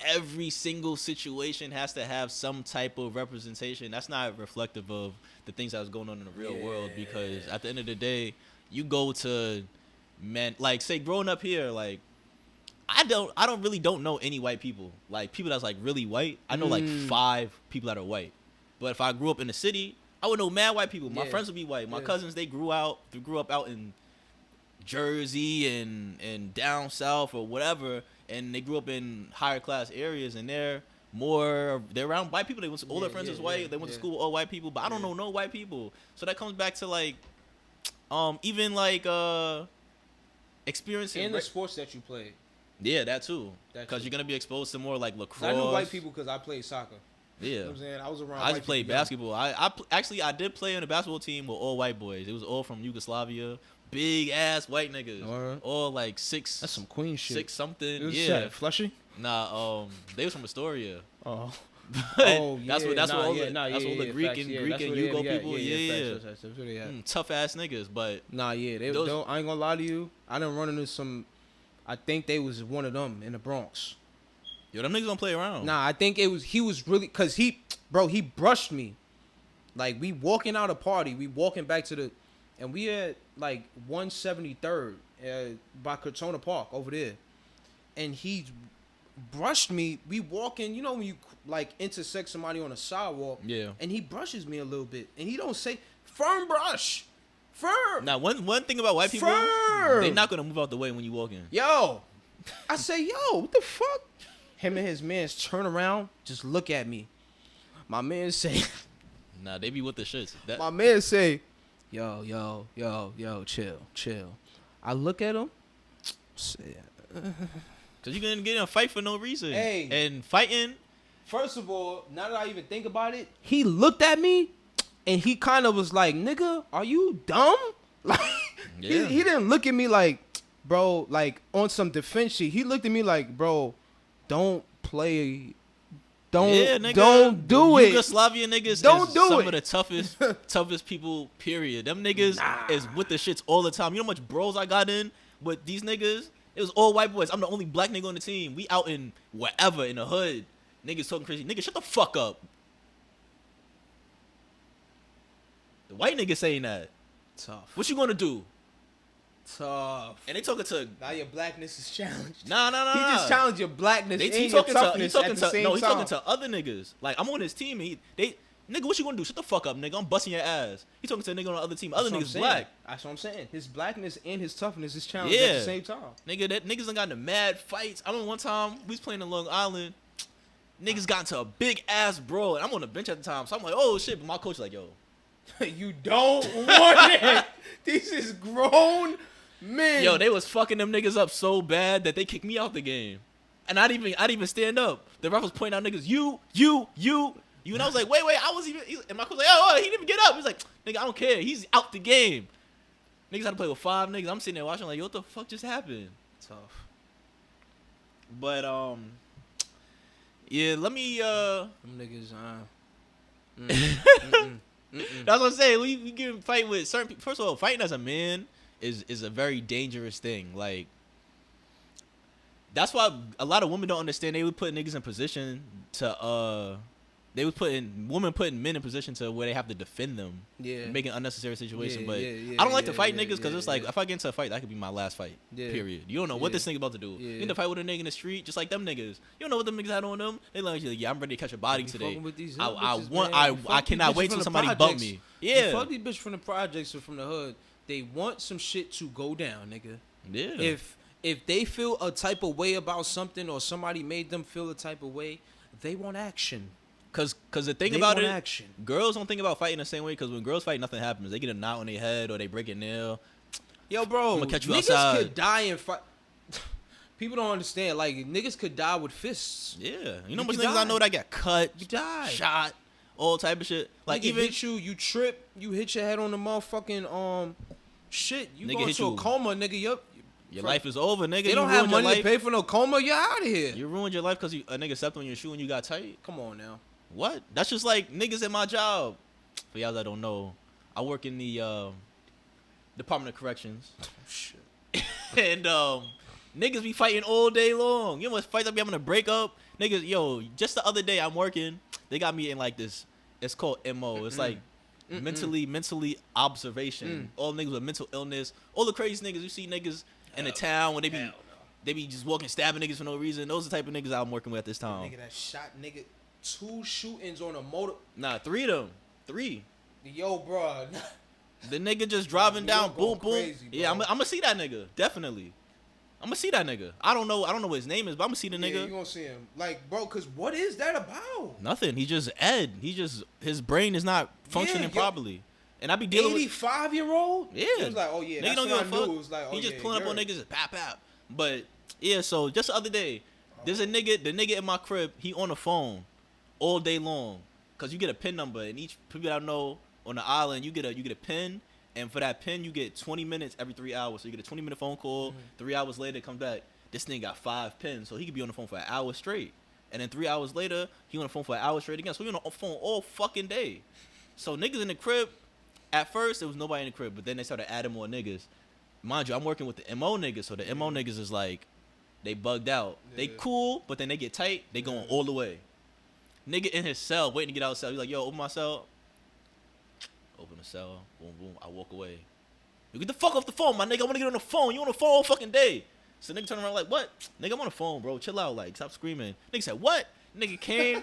every single situation has to have some type of representation, that's not reflective of the things that was going on in the real world. Because at the end of the day, you go to men, like say growing up here, like I don't know any white people, like people that's like really white. I know like 5 people that are white. But if I grew up in the city, I would know mad white people. My friends would be white. My cousins, they grew up out in Jersey and down south or whatever, and they grew up in higher class areas, and they're around white people. They went to, all their friends is white. They went to school with all white people, but I don't know no white people. So that comes back to like, even like experiencing
and the sports that you played.
Yeah, that too. Because you're gonna be exposed to more like lacrosse.
I knew white people because I played soccer.
Yeah,
you know what I'm saying? I was around.
I just played basketball. I did play on a basketball team with all white boys. It was all from Yugoslavia, big ass white niggas, all like 6.
That's some queen shit.
6 something.
Yeah, Flushing.
Nah, they was from Astoria.
Oh,
that's what all the Greek and Yugo people. Yeah. Tough ass niggas, but
I ain't gonna lie to you. I done run into some. I think they was one of them in the Bronx.
Yo, them niggas don't play around.
Nah, I think he was really, cause he brushed me. Like we walking out a party, we walking back to and we at like 173rd by Cortona Park over there, and he brushed me. We walking, you know when you like intersect somebody on a sidewalk, and he brushes me a little bit, and he don't say firm brush. Firm.
Now one thing about white people, they not gonna move out the way when you walk in.
Yo, I say, yo, what the fuck? Him and his mans turn around, just look at me. My man say,
nah, they be with the shits.
My man say, yo, chill. I look at him, say,
cause you gonna get in a fight for no reason.
Hey,
and fighting.
First of all, now that I even think about it, he looked at me, and he kind of was like, nigga, are you dumb? Like, he didn't look at me like, bro, like on some defense shit. He looked at me like, bro, don't play. Don't do it.
Yugoslavia niggas
don't
is
do
some
it.
of the toughest people, period. Them niggas is with the shits all the time. You know how much bros I got in with these niggas? It was all white boys. I'm the only black nigga on the team. We out in wherever, in the hood. Niggas talking crazy. Nigga, shut the fuck up. The white nigga saying that.
Tough.
What you gonna do?
Tough.
And they talking to.
Now your blackness is challenged.
Nah.
He just challenged your blackness and
he
your
talking
toughness
to,
at the same time.
He's talking to other niggas. Like, I'm on his team. Nigga, what you gonna do? Shut the fuck up, nigga. I'm busting your ass. He talking to a nigga on the other team. Other
That's what I'm
niggas
saying.
black.
That's what I'm saying. His blackness and his toughness is challenged at the same time.
Nigga, that niggas done got into mad fights. I remember one time we was playing in Long Island. Niggas got into a big ass brawl, and I'm on the bench at the time. So I'm like, oh shit. But my coach like, yo,
You don't want it. These is grown men.
yo, they was fucking them niggas up so bad that they kicked me out the game. And I didn't even stand up. The ref was pointing out niggas, you. And I was like, wait, I was even. And my coach was like, oh, he didn't even get up. He was like, nigga, I don't care. He's out the game. Niggas had to play with 5 niggas. I'm sitting there watching like, yo, what the fuck just happened?
Tough.
But yeah, let me
Them niggas,
That's what I'm saying. We can fight with certain people. First of all, fighting as a man is a very dangerous thing. Like, that's why a lot of women don't understand. They would put niggas in position to women putting men in position to where they have to defend them.
Yeah.
Make an unnecessary situation.
Yeah,
but
yeah,
I don't like to
yeah,
fight
yeah,
niggas because
yeah,
it's like
yeah.
if I get into a fight, that could be my last fight.
Yeah.
Period. You don't know what
Yeah.
this nigga about to do.
Yeah.
You need to fight with a nigga in the street, just like them niggas. You don't know what them niggas had on them. They like, yeah, I'm ready to catch a body
You
today.
fucking with these
I
bitches,
want.
man. You
I
fuck these
cannot
bitches
wait
from
till
the
somebody bump
projects.
me.
You
Yeah.
fuck these bitches from the projects or from the hood. They want some shit to go down, nigga.
Yeah.
If they feel a type of way about something or somebody made them feel a type of way, they want action.
Cause the thing
They
about
want
it,
action.
girls don't think about fighting the same way. Cause when girls fight, nothing happens. They get a knot on their head or they break a nail.
Yo, bro,
I'ma catch you
niggas
outside.
could die in fight. People don't understand. Like, niggas could die with fists.
Yeah, you know
You
how much
can
niggas I
die.
know that got cut,
You die.
shot, all type of shit. Like
Nigga
even
hit you, you trip, you hit your head on the motherfucking shit. You
Nigga
go
hit
into a
you.
coma, nigga. Yup.
your life is over, nigga.
They
You
don't have
ruined your
money to
life.
pay for no coma. You're out of here.
You ruined your life because a nigga stepped on your shoe and you got tight.
Come on now.
What? That's just like niggas at my job. For y'all that don't know, I work in the Department of Corrections.
Oh, shit.
And niggas be fighting all day long. You know what fights I be having to break up? Niggas, yo, just the other day I'm working. They got me in like this. It's called MO. It's like mentally observation. All niggas with mental illness. All the crazy niggas. You see niggas in the town when they be just walking stabbing niggas for no reason. Those are the type of niggas I'm working with at this time.
Nigga that shot nigga 2 shootings on a motor.
Nah, 3 of them. 3.
Yo, bro.
The nigga just driving
New
down,
York
boom,
going
boom.
crazy,
Yeah,
bro.
I'm gonna see that nigga. Definitely. I'm gonna see that nigga. I don't know what his name is, but I'm gonna see the
Yeah,
nigga.
you gonna see him. Like, bro, cause what is that about?
Nothing. He just Ed. His brain is not functioning
yo.
properly. And I be dealing with
85-year-old?
Yeah.
He was like, oh yeah,
Nigga
that's
don't
when I
give a
knew.
fuck.
It was like, oh
he just
yeah,
pulling up on
you're-
niggas and pap. But yeah, so just the other day, there's a nigga, the nigga in my crib, he on the phone all day long. Cause you get a PIN number, and each people I know on the island, you get a PIN, and for that PIN you get 20 minutes every 3 hours. So you get a 20-minute phone call, 3 hours later it comes back. This nigga got 5 pins, so he could be on the phone for an hour straight. And then 3 hours later, he on the phone for an hour straight again. So he on the phone all fucking day. So niggas in the crib, at first there was nobody in the crib, but then they started adding more niggas. Mind you, I'm working with the MO niggas, so the MO niggas is like, they bugged out. They
Yeah.
cool, but then they get tight, they going all the way. Nigga in his cell, waiting to get out of the cell. He's like, yo, open my cell. Open the cell. Boom, boom. I walk away. You get the fuck off the phone, my nigga. I want to get on the phone. You on the phone all fucking day. So nigga turn around like, what? Nigga, I'm on the phone, bro. Chill out. Like, stop screaming. Nigga said, what? Nigga came.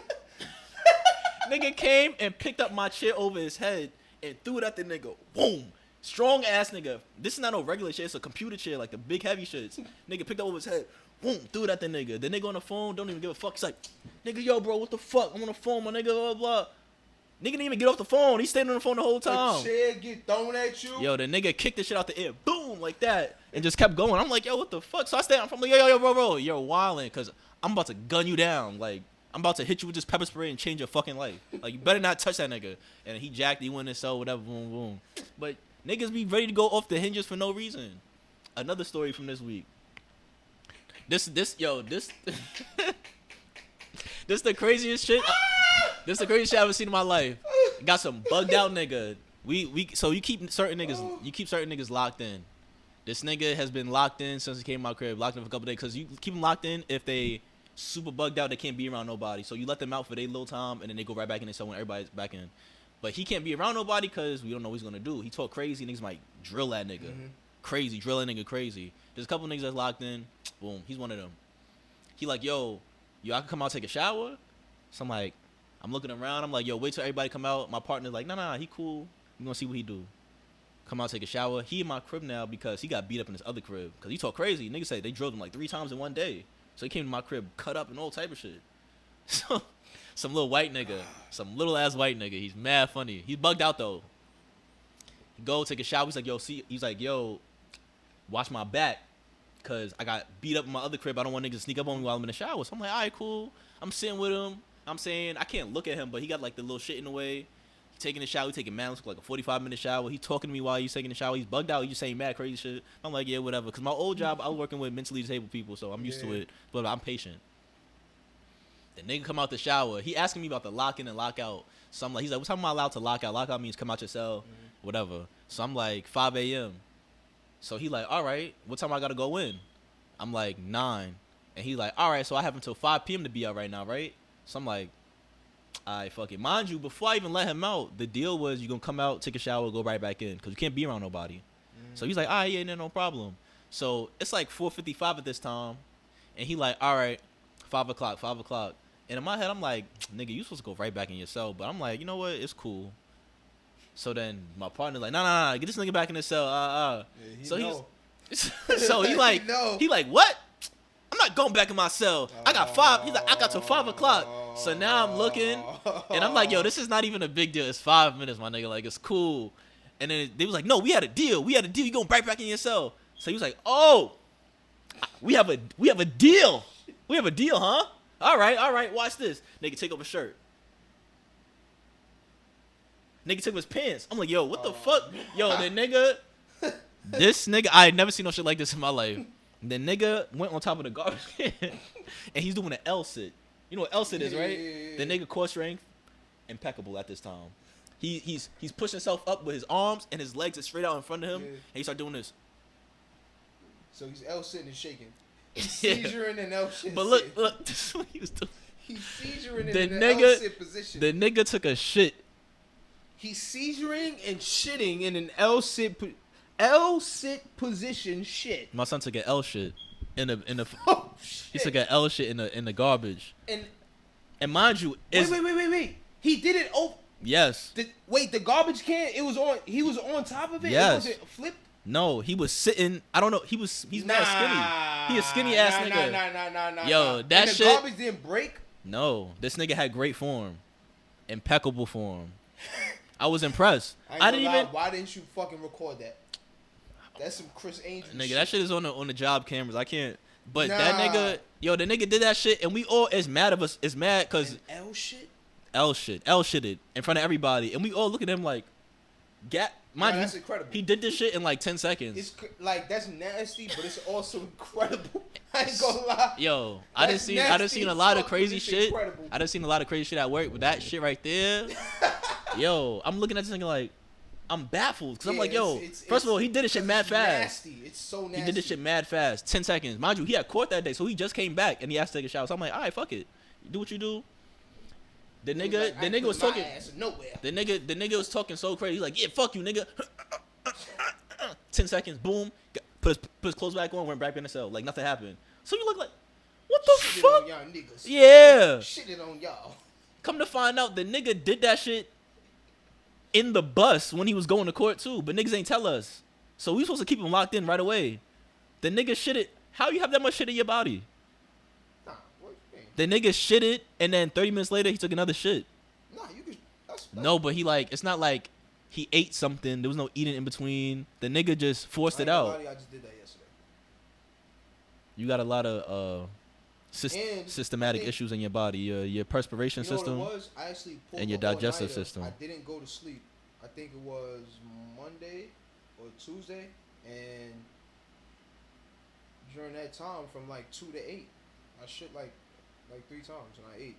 Nigga came and picked up my chair over his head and threw it at the nigga. Boom. Strong ass nigga. This is not no regular chair. It's a computer chair, like the big heavy shits. Nigga picked up over his head. Boom. Threw it at the nigga. The nigga on the phone don't even give a fuck. He's like, nigga, yo, bro, what the fuck? I'm on the phone, my nigga, blah, blah. Nigga didn't even get off the phone. He's staying on the phone the whole time.
The chair get thrown at you.
Yo, the nigga kicked the shit out the air. Boom, like that. And just kept going. I'm like, yo, what the fuck? So I stay. I'm like, yo, bro. You're wildin', because I'm about to gun you down. Like, I'm about to hit you with this pepper spray and change your fucking life. Like, you better not touch that nigga. And he jacked, he went and so whatever, boom, boom. But niggas be ready to go off the hinges for no reason. Another story from this week. This This the craziest shit. This the craziest shit I've ever seen in my life. Got some bugged out nigga. So you keep certain niggas locked in. This nigga has been locked in since he came out crib, locked in for a couple days. Cause you keep them locked in if they super bugged out, they can't be around nobody. So you let them out for their little time and then they go right back in their cell when everybody's back in. But he can't be around nobody cause we don't know what he's gonna do. He talk crazy, niggas might drill that nigga. Crazy, drill that nigga crazy. There's a couple niggas that's locked in. Boom, he's one of them. He like, yo, I can come out take a shower? So I'm like, I'm looking around. I'm like, yo, wait till everybody come out. My partner's like, nah, he cool. We gonna see what he do. Come out, take a shower. He in my crib now because he got beat up in his other crib. Because he talk crazy. Niggas say they drilled him like 3 times in one day. So he came to my crib cut up and all type of shit. So some little white nigga. Some little ass white nigga. He's mad funny. He's bugged out though. He go take a shower. He's like, yo, he's like, yo, watch my back. Because I got beat up in my other crib. I don't want niggas to sneak up on me while I'm in the shower. So I'm like, all right, cool. I'm sitting with him. I'm saying, I can't look at him, but he got like the little shit in the way. He taking a shower. He taking mad, like a 45-minute shower. He talking to me while he's taking the shower. He's bugged out. He just saying mad crazy shit. I'm like, yeah, whatever. Because my old job, I was working with mentally disabled people, so I'm used to it. But I'm patient. The nigga come out the shower. He asking me about the lock in and lock out. So I'm like, he's like, what time am I allowed to lock out? Lock out means come out your cell, whatever. So I'm like, 5 a.m. So he like, all right, what time I got to go in? I'm like, 9. And he like, all right, so I have until 5 p.m. to be out right now, right? So I'm like, all right, fuck it. Mind you, before I even let him out, the deal was you going to come out, take a shower, go right back in. Because you can't be around nobody. So he's like, all right, yeah, no problem. So it's like 4:55 at this time. And he like, all right, 5 o'clock. And in my head, I'm like, nigga, you supposed to go right back in your cell. But I'm like, you know what? It's cool. So then my partner like, nah, get this nigga back in his cell.
Yeah,
So so he like, he like, what? I'm not going back in my cell. I got 5. He's like, I got till 5 o'clock. So now I'm looking, and I'm like, yo, this is not even a big deal. It's 5 minutes, my nigga. Like, it's cool. And then they was like, no, we had a deal. You going right back in your cell. So he was like, oh, we have a deal. We have a deal, huh? All right. Watch this. Nigga, take off his shirt. Nigga took off his pants. I'm like, yo, what the fuck? Yo, this nigga, I had never seen no shit like this in my life. The nigga went on top of the garbage can, and he's doing an L sit. You know what L sit is, right?
Yeah.
The nigga core strength, impeccable at this time. He's pushing himself up with his arms, and his legs are straight out in front of him, and he start doing this.
So he's L sitting and shaking. He's
Yeah.
seizuring and L shit.
But look, this is what he was doing.
He's seizuring
The
in an
nigga-
L sit position.
The nigga took a shit.
He's seizuring and shitting in an L sit position. Shit.
My son took an L shit in the.
Oh
He
shit.
took an L shit in the garbage.
And
mind you, it's,
wait. He did it. Oh,
yes.
the garbage can. It was on. He was on top of it.
Yes.
It wasn't flipped.
No, he was sitting. I don't know. He's mad skinny. He a skinny ass nigga.
Nah.
Yo, that
and the
shit-
garbage didn't break.
No, this nigga had great form, impeccable form. I was impressed.
I
I
ain't
didn't
gonna lie,
even.
Why didn't you fucking record that? That's some Chris Angel
Nigga,
shit.
that shit is on the job cameras. I can't. But
Nah.
that nigga, the nigga did that shit, and we all is mad of us. Is mad because
An L shit?
L shitted in front of everybody, and we all look at him like, mind you,
that's incredible.
he did this shit in like 10 seconds.
It's like that's nasty, but it's also incredible. I ain't gonna lie.
Yo, I done
That's
seen
nasty
a
as
lot of
fuck,
crazy
but it's
shit.
incredible.
I done seen a lot of crazy shit at work, but that shit right there, yo, I'm looking at this nigga like, I'm baffled because I'm
Yeah,
like, yo,
it's-
first of all, he did this shit
because
mad
it's
fast.
Nasty. It's so nasty.
He did this shit mad fast, 10 seconds. Mind you, he had court that day, so he just came back and he asked to take a shower. So I'm like, all right, fuck it, you do what you do. The
He was
nigga,
like, I
the nigga was
put my
talking.
ass nowhere.
The nigga was talking so crazy. He's like, yeah, fuck you, nigga. 10 seconds, boom. Put his clothes back on, went back in the cell. Like nothing happened. So you look like, what the
Shit
fuck?
on y'all niggas.
Yeah.
Shit it on y'all.
Come to find out, the nigga did that shit in the bus when he was going to court too. But niggas ain't tell us. So we supposed to keep him locked in right away. The nigga shitted. How you have that much shit in your body?
Nah, what you mean?
The nigga shitted, and then 30 minutes later, he took another shit.
Nah, you can. That's
No, but he like, it's not like he ate something. There was no eating in between. The nigga just forced
I
it
ain't gonna
out.
lie to you, I just did that yesterday.
You got a lot of
And
systematic
I think-
issues in your body. Your perspiration
You know
system.
what it was? I actually pulled
and your
the
digestive
all-nighter.
system.
I didn't go to sleep. I think it was Monday or Tuesday, and during that time, from like 2 to 8, I shit like 3 times, and I ate.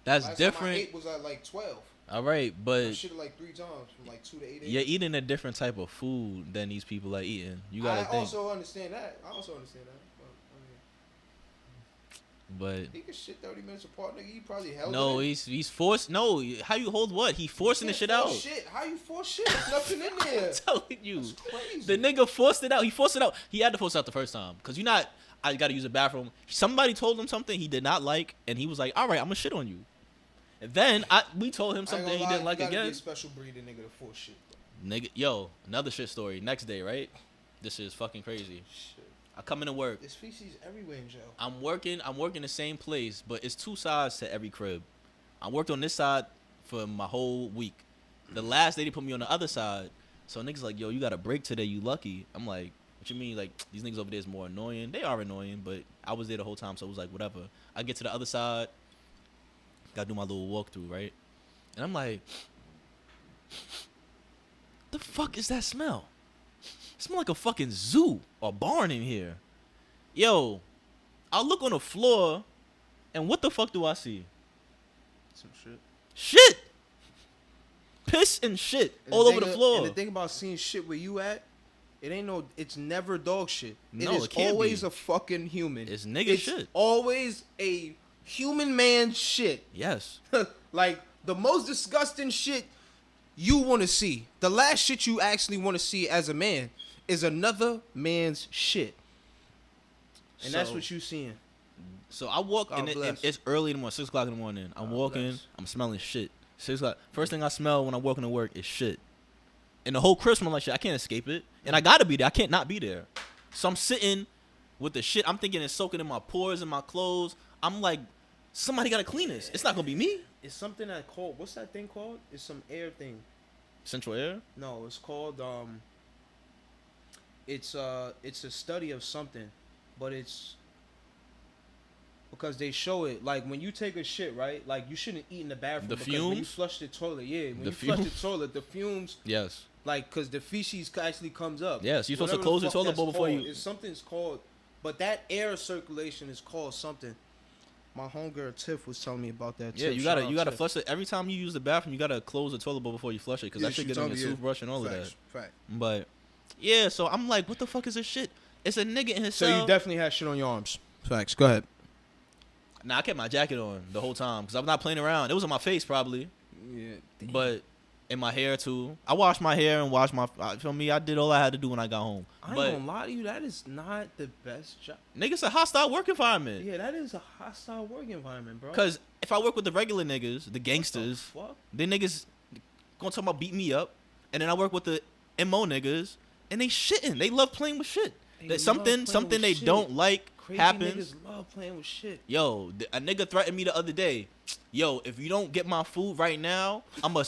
That's
Last time I
different.
ate was at like 12.
All right,
I
but
shit like 3 times, from like 2 to 8.
you're eating a different type of food than these people are eating. You gotta
I
think.
also understand that. But, I mean,
But
he could shit 30 minutes apart, nigga. He probably held
no,
it in.
he's forced. No, how you hold what? He forcing the
You
shit
can't
out.
force Shit. How you force shit? There's nothing in there.
I'm telling you,
That's crazy.
the nigga forced it out. He forced it out. He had to force it out the first time because you're not. I gotta use the bathroom. Somebody told him something he did not like, and he was like, "All right, I'm gonna shit on you." And then we told him something he didn't like
you gotta
again.
Be a special breed of nigga to force shit.
Nigga, yo, another shit story. Next day, right? This is fucking crazy.
Shit.
I come into work.
There's feces everywhere in jail.
I'm working the same place, but it's two sides to every crib. I worked on this side for my whole week. The last day they put me on the other side. So niggas like, yo, you got a break today, you lucky. I'm like, what you mean? Like, these niggas over there is more annoying. They are annoying, but I was there the whole time, so it was like, whatever. I get to the other side, gotta do my little walkthrough, right? And I'm like, the fuck is that smell? It smell like a fucking zoo or barn in here. Yo, I look on the floor, and what the fuck do I see?
Some shit.
Shit! Piss and shit all over the floor.
And the thing about seeing shit where you at, it's never dog shit.
No,
it is
it can't
always
be.
a fucking human.
It's nigga shit.
Always a human man shit.
Yes.
Like, the most disgusting shit you want to see. The last shit you actually want to see as a man is another man's shit. And that's what you seeing.
So I walk,
God
and
bless.
it's early in the morning, 6 o'clock in the morning. I'm
God
walking,
bless.
I'm smelling shit. 6 o'clock. First thing I smell when I'm walking to work is shit. And the whole crib smell like shit. I can't escape it. And I gotta be there. I can't not be there. So I'm sitting with the shit. I'm thinking it's soaking in my pores and my clothes. I'm like, somebody gotta clean this. It's not gonna be me.
It's something that called, what's that thing called? It's some air thing.
Central Air?
No, it's called, it's a study of something, but it's, because they show it, like, when you take a shit, right? Like, you shouldn't eat in the bathroom.
The
because when you
fumes?
flush the toilet, yeah. When
The
you flush the
fumes?
toilet, the fumes,
Yes.
like, because the feces actually comes up.
Yes, you're supposed to
Whatever
close the
fuck
toilet
that's
bowl before
called.
you-
It's something's called, but that air circulation is called something. My homegirl Tiff was telling me about that.
Yeah,
Tiff,
you
shout
gotta
out Tiff.
flush it. Every time you use the bathroom, you gotta close the toilet bowl before you flush it, because
Yeah,
that shit
she
get on
told
your
me, yeah.
toothbrush and all of
Facts,
that.
fact.
But, yeah, so I'm like, what the fuck is this shit? It's a nigga in his
So
cell.
you definitely had shit on your arms. Facts. Go ahead.
Nah, I kept my jacket on the whole time because I'm not playing around. It was on my face probably,
Yeah.
but in my hair too. I washed my hair and washed my. Feel me? I did all I had to do when I got home.
I ain't
But
gonna lie to you, that is not the best job.
niggas, a hostile work environment.
Yeah, that is a hostile work environment, bro.
Cause if I work with the regular niggas, the
What the
gangsters,
fuck?
then niggas gonna talk about beat me up, and then I work with the MO niggas, and they shitting. They love playing with shit.
They
That
love
something
playing
something
with
they
shit.
don't like
Crazy
happens.
niggas love playing with shit.
Yo, a nigga threatened me the other day. Yo, if you don't get my food right now, I'ma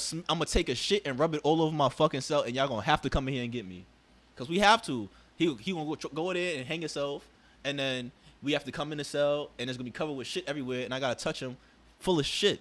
take a shit and rub it all over my fucking cell, and y'all gonna have to come in here and get me, cause we have to. He gonna go in there and hang himself, and then we have to come in the cell, and it's gonna be covered with shit everywhere, and I gotta touch him, full of shit.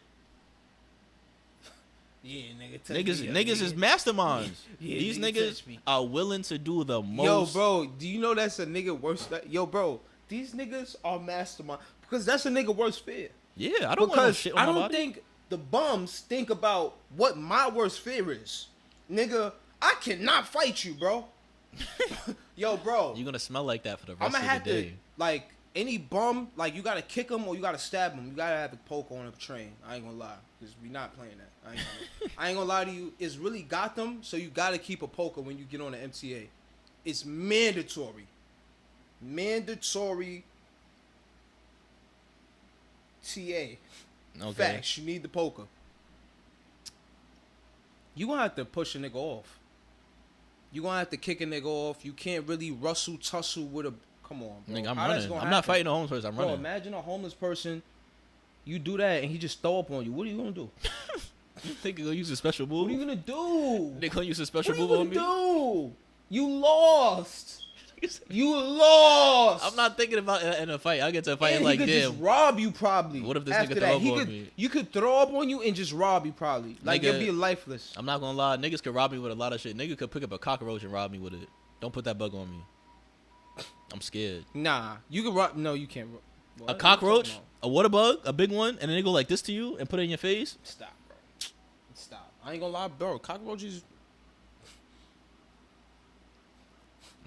Yeah, nigga.
Niggas is masterminds.
Yeah,
These
nigga,
niggas
touch me.
are willing to do the most.
Yo, bro, do you know that's a nigga worst? Yo, bro, these niggas are mastermind because that's a nigga worst fear.
Yeah, I don't want no
Because
shit on
I
my
don't
body.
think the bums think about what my worst fear is. Nigga, I cannot fight you, bro. Yo, bro,
You're gonna smell like that for the
I'm
rest
gonna
of
have
the
to,
day.
like, any bum, like, you gotta kick him or you gotta stab him. You gotta have a poke on a train. I ain't gonna lie, because we not playing that. I ain't gonna lie to you. It's really Gotham, so you gotta keep a poker when you get on the MTA. It's mandatory. Mandatory TA.
Okay.
Facts. You need the poker. You gonna have to push a nigga off. You gonna have to kick a nigga off. You can't really rustle tussle with a. Come on, bro.
Nigga, I'm
How that's
running.
gonna
I'm not
happen?
fighting a homeless person. I'm
Bro,
running.
imagine a homeless person. You do that and he just throw up on you. What are you gonna do?
Think you gonna use a special
What
move?
are you gonna do?
They gonna use a
What
special
are you
move on
gonna
me?
do? You lost. You lost.
I'm not thinking about it in a fight. I get to a fight
And
and
he
like,
could just
damn.
rob you probably.
What if this
after
nigga
that.
throw up
He
on
could,
me?
You could throw up on you and just rob you probably. Like
Nigga,
you'll be lifeless.
I'm not gonna lie. Niggas could rob me with a lot of shit. Nigga could pick up a cockroach and rob me with it. Don't put that bug on me. I'm scared.
Nah, you can rob. No, you can't. What?
A cockroach, a water bug, a big one, and then they go like this to you and put it in your face.
Stop, bro. Stop. I ain't gonna lie, bro. Cockroaches,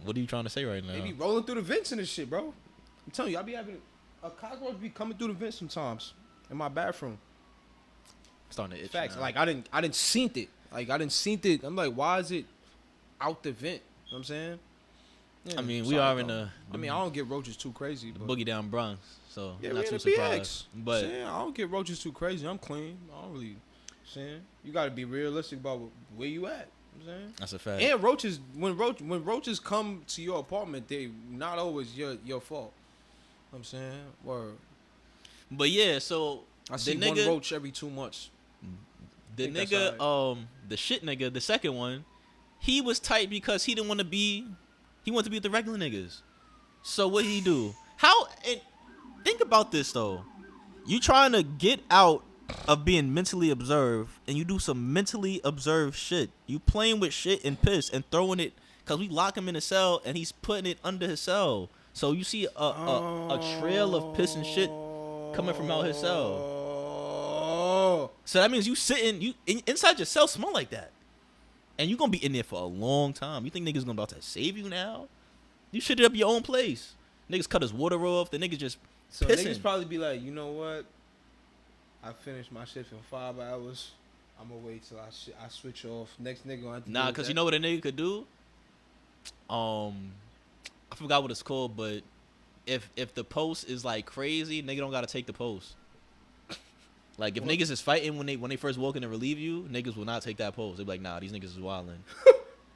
What are you trying to say right now?
they be rolling through the vents and this shit, bro. I'm telling you, I be having a cockroach be coming through the vents sometimes in my bathroom.
Starting to itch.
Facts.
now.
Like I didn't seen it. Like I didn't seen it. I'm like, why is it out the vent? You know what I'm saying? Yeah,
I mean, we
sorry,
are in
bro.
the
I mean, I don't get roaches too crazy, but
boogie down Bronx, so
Yeah,
I'm
we
not
in
too
the
surprised.
BX.
But
I don't get roaches too crazy. I'm clean. I don't really. Saying you got to be realistic about where you at. I'm saying.
that's a fact.
And roaches, when roaches come to your apartment, they not always your fault. I'm saying, word.
But yeah, so
I see
the
one
nigga,
roach every 2 months.
the
think that's
nigga,
alright.
the shit nigga, the second one, he was tight because he didn't want to be, he wanted to be with the regular niggas. So what did he do? How? And think about this though. You trying to get out of being mentally observed, and you do some mentally observed shit. You playing with shit and piss and throwing it, cause we lock him in a cell and he's putting it under his cell. So you see a trail of piss and shit coming from out his cell.
Oh.
So that means you sitting inside your cell smell like that, and you gonna be in there for a long time. You think niggas gonna about to save you now? You shit it up your own place. Niggas cut his water off. The niggas just
So
pissing.
niggas probably be like, you know what? I finished my shift in 5 hours. I'm gonna wait till I switch off. Next nigga gonna have to
Nah,
deal with
cause
that.
you know what a nigga could do. I forgot what it's called, but if the post is like crazy, nigga don't gotta take the post. Like if
What?
niggas is fighting when they first walk in to relieve you, niggas will not take that post. They be like, nah, these niggas is wildin'.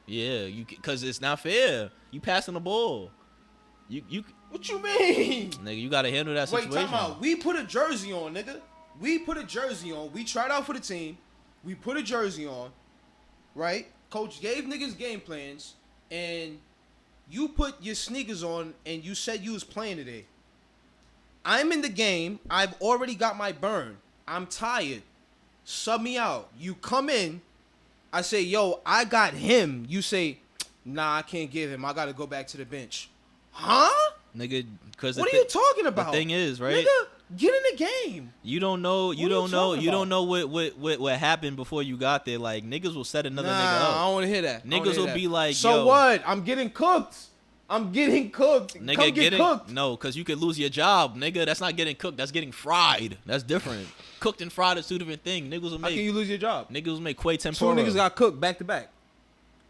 Yeah, cause it's not fair. You passing the ball. You
What you mean?
nigga, you gotta handle that
Wait,
situation.
time out. We put a jersey on, nigga. We put a jersey on. We tried out for the team. We put a jersey on, right? Coach gave niggas game plans, and you put your sneakers on, and you said you was playing today. I'm in the game. I've already got my burn. I'm tired. Sub me out. You come in. I say, yo, I got him. You say, nah, I can't give him. I got to go back to the bench. Huh?
Nigga, cause
What are you talking about?
The thing is, right?
Nigga, get in the game.
You don't know. You
What are you
don't know.
talking
You don't
about?
know what happened before you got there. Like niggas will set another nigga
I
up.
don't want to hear that.
Niggas will be like,
so
yo.
what? I'm getting cooked. I'm getting cooked.
Nigga,
Come get cooked.
No, cause you could lose your job, nigga. That's not getting cooked. That's getting fried. That's different. Cooked and fried is two different things. Niggas will
How can
make
you lose your job?
niggas will make quay
Two
tempura.
niggas got cooked back to back.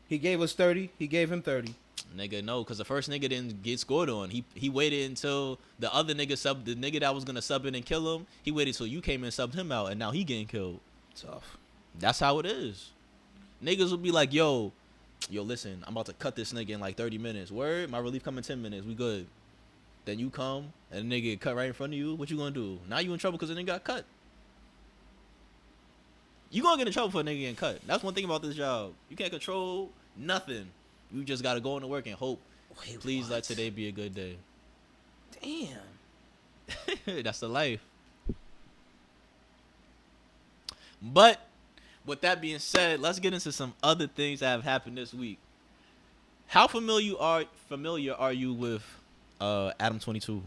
He gave us 30. He gave him 30.
Nigga, no, cause the first nigga didn't get scored on. He waited until the other nigga the nigga that was gonna sub in and kill him. He waited till you came and subbed him out, and now he getting killed.
Tough.
That's how it is. Niggas will be like, yo, listen, I'm about to cut this nigga in like 30 minutes. Word, my relief come in 10 minutes. We good. Then you come and the nigga get cut right in front of you. What you gonna do? Now you in trouble because the nigga got cut. You gonna get in trouble for a nigga getting cut. That's one thing about this job. You can't control nothing. You just gotta go into work and hope. Please let today be a good day.
Damn.
That's the life. But with that being said, let's get into some other things that have happened this week. How familiar are you with Adam 22?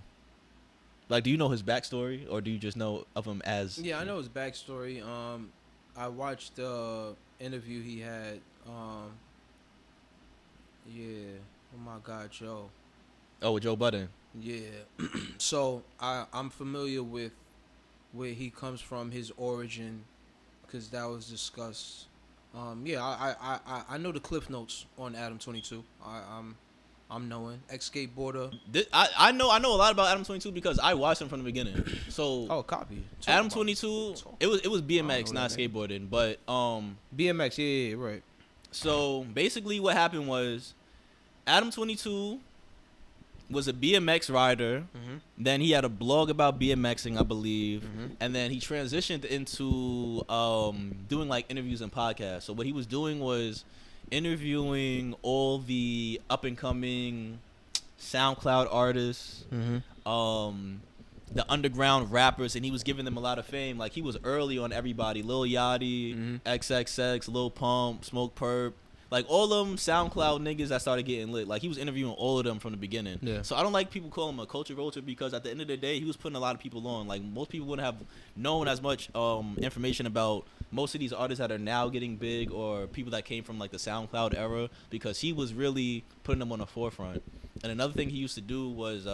Like, do you know his backstory, or do you just know of him as?
Yeah, I know his backstory. I watched the interview he had. Yeah. Oh my God, Joe.
Oh, with Joe Budden.
Yeah. So I'm familiar with where he comes from, his origin, because that was discussed. Yeah, I know the cliff notes on Adam 22. I'm knowing ex-skateboarder.
I know a lot about Adam 22 because I watched him from the beginning. So
Oh, copy.
Adam 22, it was BMX,
know
not
that name.
skateboarding, but
BMX. Yeah, right.
So basically, what happened was Adam 22 was a BMX rider.
Mm-hmm.
Then he had a blog about BMXing, I believe,
Mhm.
and then he transitioned into doing like interviews and podcasts. So what he was doing was interviewing all the up and coming SoundCloud artists,
Mm-hmm.
the underground rappers, and he was giving them a lot of fame. Like he was early on everybody: Lil Yachty,
Mhm.
XXX, Lil Pump, Smoke Perp. Like all them SoundCloud niggas that started getting lit. Like he was interviewing all of them from the beginning.
Yeah.
So I don't like people calling him a culture vulture because at the end of the day, he was putting a lot of people on. Like most people wouldn't have known as much information about most of these artists that are now getting big or people that came from like the SoundCloud era because he was really putting them on the forefront. And another thing he used to do was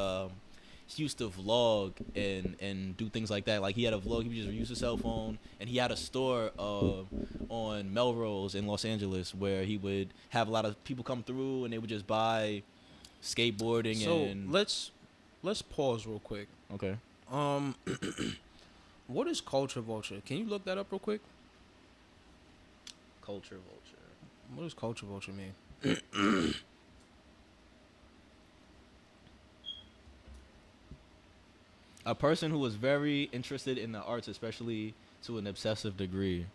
he used to vlog and do things like that. Like he had a vlog, he would just use his cell phone, and he had a store on Melrose in Los Angeles where he would have a lot of people come through and they would just buy skateboarding
So
and
let's pause real quick.
okay.
What is culture vulture? Can you look that up real quick?
Culture vulture.
What does culture vulture mean?
A person who was very interested in the arts, especially to an obsessive degree.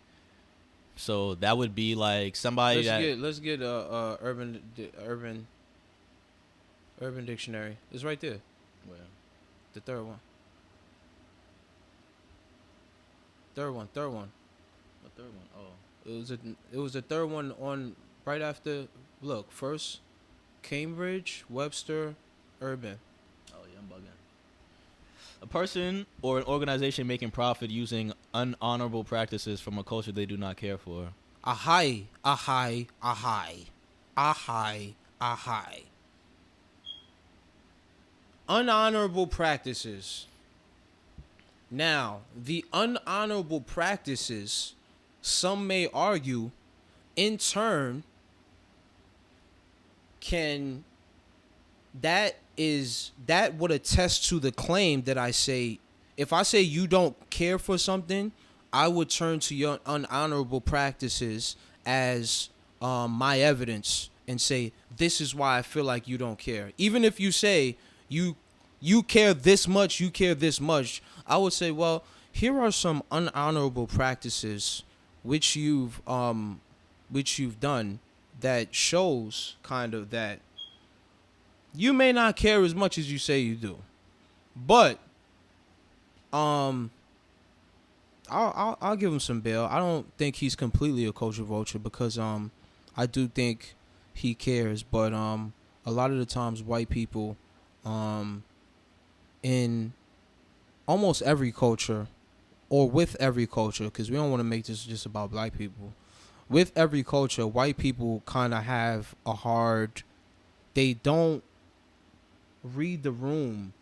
So that would be like somebody
Let's get urban dictionary. It's right there.
Well,
The third one. Third one.
the third one. Oh,
It was the third one on right after. Look, first Cambridge, Webster, urban.
oh yeah, I'm bugging. A person or an organization making profit using unhonorable practices from a culture they do not care for.
Ahai, ahai, ahai, ahai, ahai. Unhonorable practices. Now, the unhonorable practices, some may argue, in turn, that would attest to the claim that I say, if I say you don't care for something, I would turn to your unhonorable practices as my evidence and say, this is why I feel like you don't care. Even if you say you care this much, I would say, well, here are some unhonorable practices which you've done that shows kind of that you may not care as much as you say you do. But I'll give him some bail. I don't think he's completely a culture vulture because I do think he cares, but a lot of the times white people in almost every culture or with every culture, because we don't want to make this just about black people. With every culture, white people kind of have a hard, they don't read the room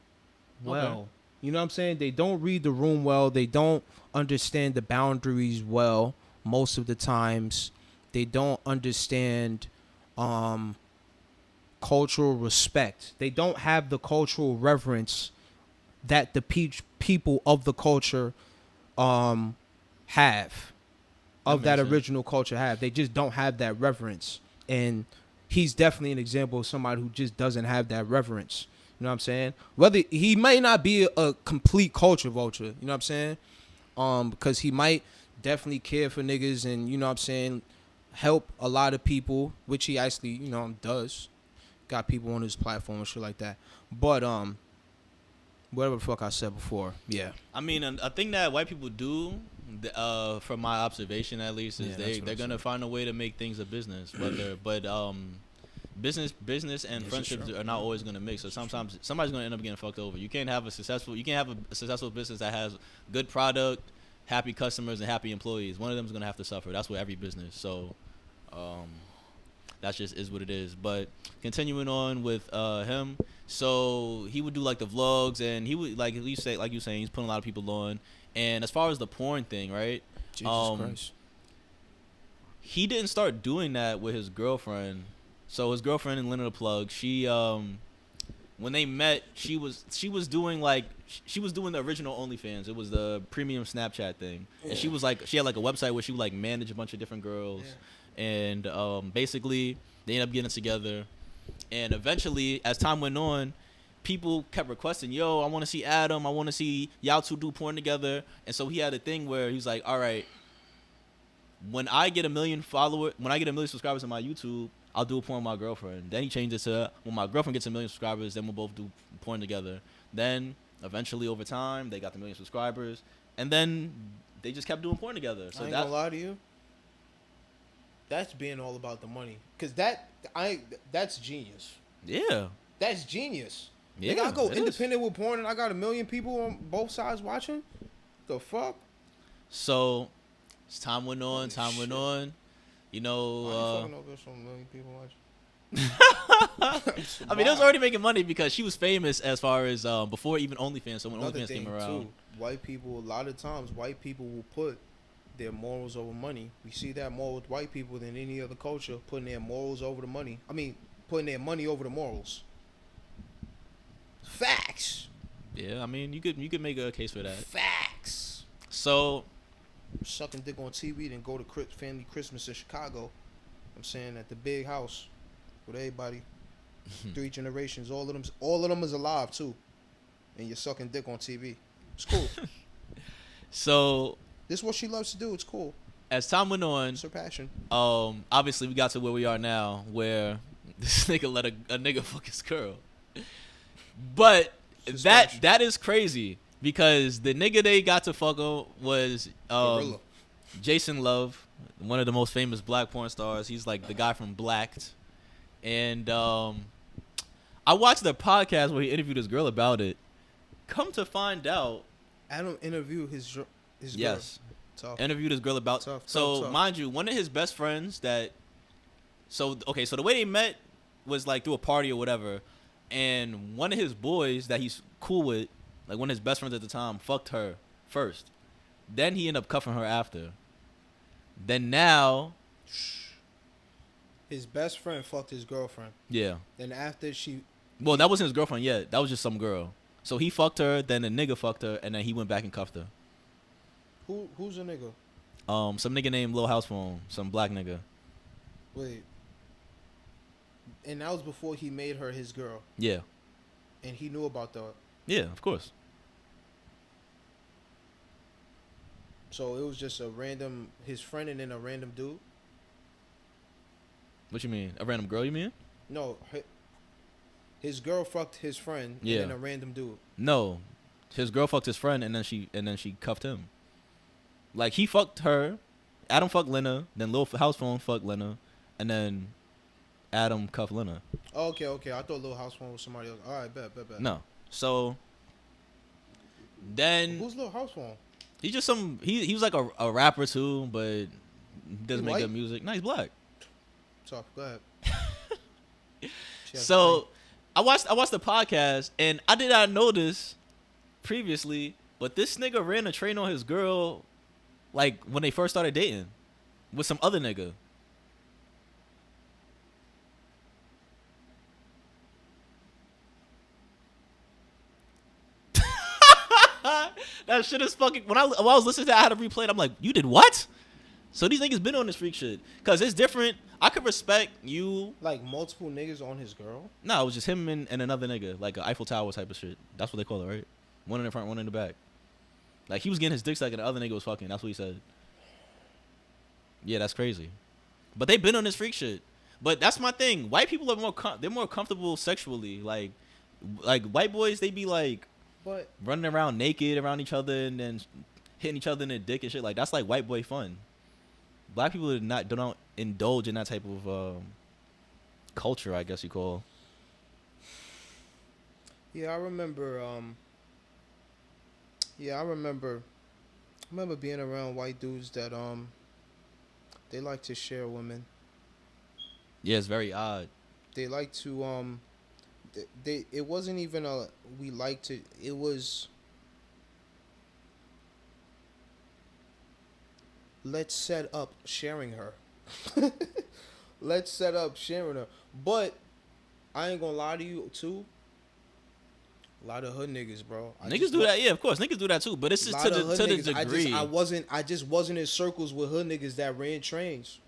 well.
Okay.
You know what I'm saying? They don't read the room well. They don't understand the boundaries well most of the times. They don't understand cultural respect. They don't have the cultural reverence that the people of the culture have. Of that original culture have. They just don't have that reverence. And he's definitely an example of somebody who just doesn't have that reverence. You know what I'm saying? Whether he may not be a complete culture vulture, you know what I'm saying? Because he might definitely care for niggas and, you know what I'm saying, help a lot of people, which he actually, you know, does. Got people on his platform and shit like that. But whatever the fuck I said before, yeah.
I mean, a thing that white people do, from my observation at least, is they're gonna find a way to make things a business. Business and friendships are not always gonna mix. So sometimes somebody's gonna end up getting fucked over. You can't have a successful business that has good product, happy customers, and happy employees. One of them is gonna have to suffer. That's with every business. So, that just is what it is. But continuing on with him, so he would do like the vlogs, and he would like you saying, he's putting a lot of people on. And as far as the porn thing, right?
Jesus Christ.
He didn't start doing that with his girlfriend. So his girlfriend and Linda the Plug, she when they met, she was doing the original OnlyFans. It was the premium Snapchat thing, and she had like a website where she would like manage a bunch of different girls, and basically they ended up getting together, and eventually as time went on, people kept requesting, yo, I want to see Adam, I want to see y'all two do porn together, and so he had a thing where he was like, all right, when I get a million subscribers on my YouTube, I'll do a porn with my girlfriend. Then he changed it to, when my girlfriend gets 1 million subscribers, then we'll both do porn together. Then, eventually, over time, they got the 1 million subscribers. And then, they just kept doing porn together. So
I ain't gonna lie to you. That's being all about the money. Because that's genius.
Yeah.
That's genius.
Yeah,
Nigga, I go
it
independent with porn and I got 1 million people on both sides watching? The fuck?
So, as time went on, you know,
Why you fucking over so 1 million people watching?
I mean, it was already making money because she was famous as far as before even OnlyFans. So when
Another
OnlyFans
thing
came around,
too, white people, a lot of times, white people will put their morals over money. We see that more with white people than any other culture, putting their morals over the money. I mean, putting their money over the morals. Facts.
Yeah, I mean, you could make a case for that.
Facts.
So,
Sucking dick on TV, then go to family Christmas in Chicago. I'm saying at the big house with everybody, 3 generations. All of them is alive too, and you're sucking dick on TV. It's cool.
so
This is what she loves to do. It's cool.
as time went on,
It's her passion.
obviously we got to where we are now, where this nigga let a nigga fuck his girl. But
Suspension.
that is crazy because the nigga they got to fuck on was
Gorilla.
Jason Love, one of the most famous black porn stars. He's like the guy from Blacked. And I watched the podcast where he interviewed his girl about it. Come to find out,
Adam interviewed his girl.
yes,
Tough.
interviewed his girl about.
Tough,
so
tough.
mind you, one of his best friends that. So the way they met was like through a party or whatever, and one of his boys that he's cool with, like one of his best friends at the time, fucked her first. Then he ended up cuffing her after. Then now,
His best friend fucked his girlfriend.
yeah.
Then after she,
Well, that wasn't his girlfriend yet. That was just some girl. So he fucked her, then the nigga fucked her, and then he went back and cuffed her.
who's a nigga?
Some nigga named Lil House Phone, some black nigga.
Wait. And that was before he made her his girl,
Yeah.
and he knew about that.
Yeah, of course.
So it was just his friend and then a random dude.
What you mean? A random girl, you mean?
No, his girl fucked his friend
Yeah.
and then a random dude.
No. His girl fucked his friend and then she cuffed him. Like he fucked her, Adam fucked Lena, then Lil House Phone fucked Lena, and then Adam cuffed Lena.
Oh, okay. I thought Lil House Phone was somebody else. All right, bet.
No. So then
Who's Lil House Phone?
he's just he was like a rapper too, but he doesn't
He
make good
white?
music. No, he's black.
Tough. Go ahead. She has
So I watched the podcast and I did not know this previously, but this nigga ran a train on his girl like when they first started dating with some other nigga. That shit is fucking. When I was listening to it, I had to replay it. I'm like, you did what? So these niggas been on this freak shit. Cause it's different. I could respect you.
like multiple niggas on his girl.
No, it was just him and another nigga, like an Eiffel Tower type of shit. That's what they call it, right? One in the front, one in the back. Like he was getting his dick sucked and the other nigga was fucking. That's what he said. Yeah, that's crazy. But they been on this freak shit. But that's my thing. White people are they're more comfortable sexually. Like white boys, they be like
But
running around naked around each other and then hitting each other in the dick and shit. Like that's like white boy fun. Black people don't indulge in that type of culture, I guess you call.
yeah, I remember. I remember being around white dudes that they like to share women.
Yeah, it's very odd.
They like to they it wasn't even a we like to, it was let's set up sharing her. Let's set up sharing her. But I ain't gonna lie to you too. A lot of hood niggas, bro.
Niggas do that, yeah, of course. Niggas do that too, but it's just to the degree.
I just wasn't in circles with hood niggas that ran trains.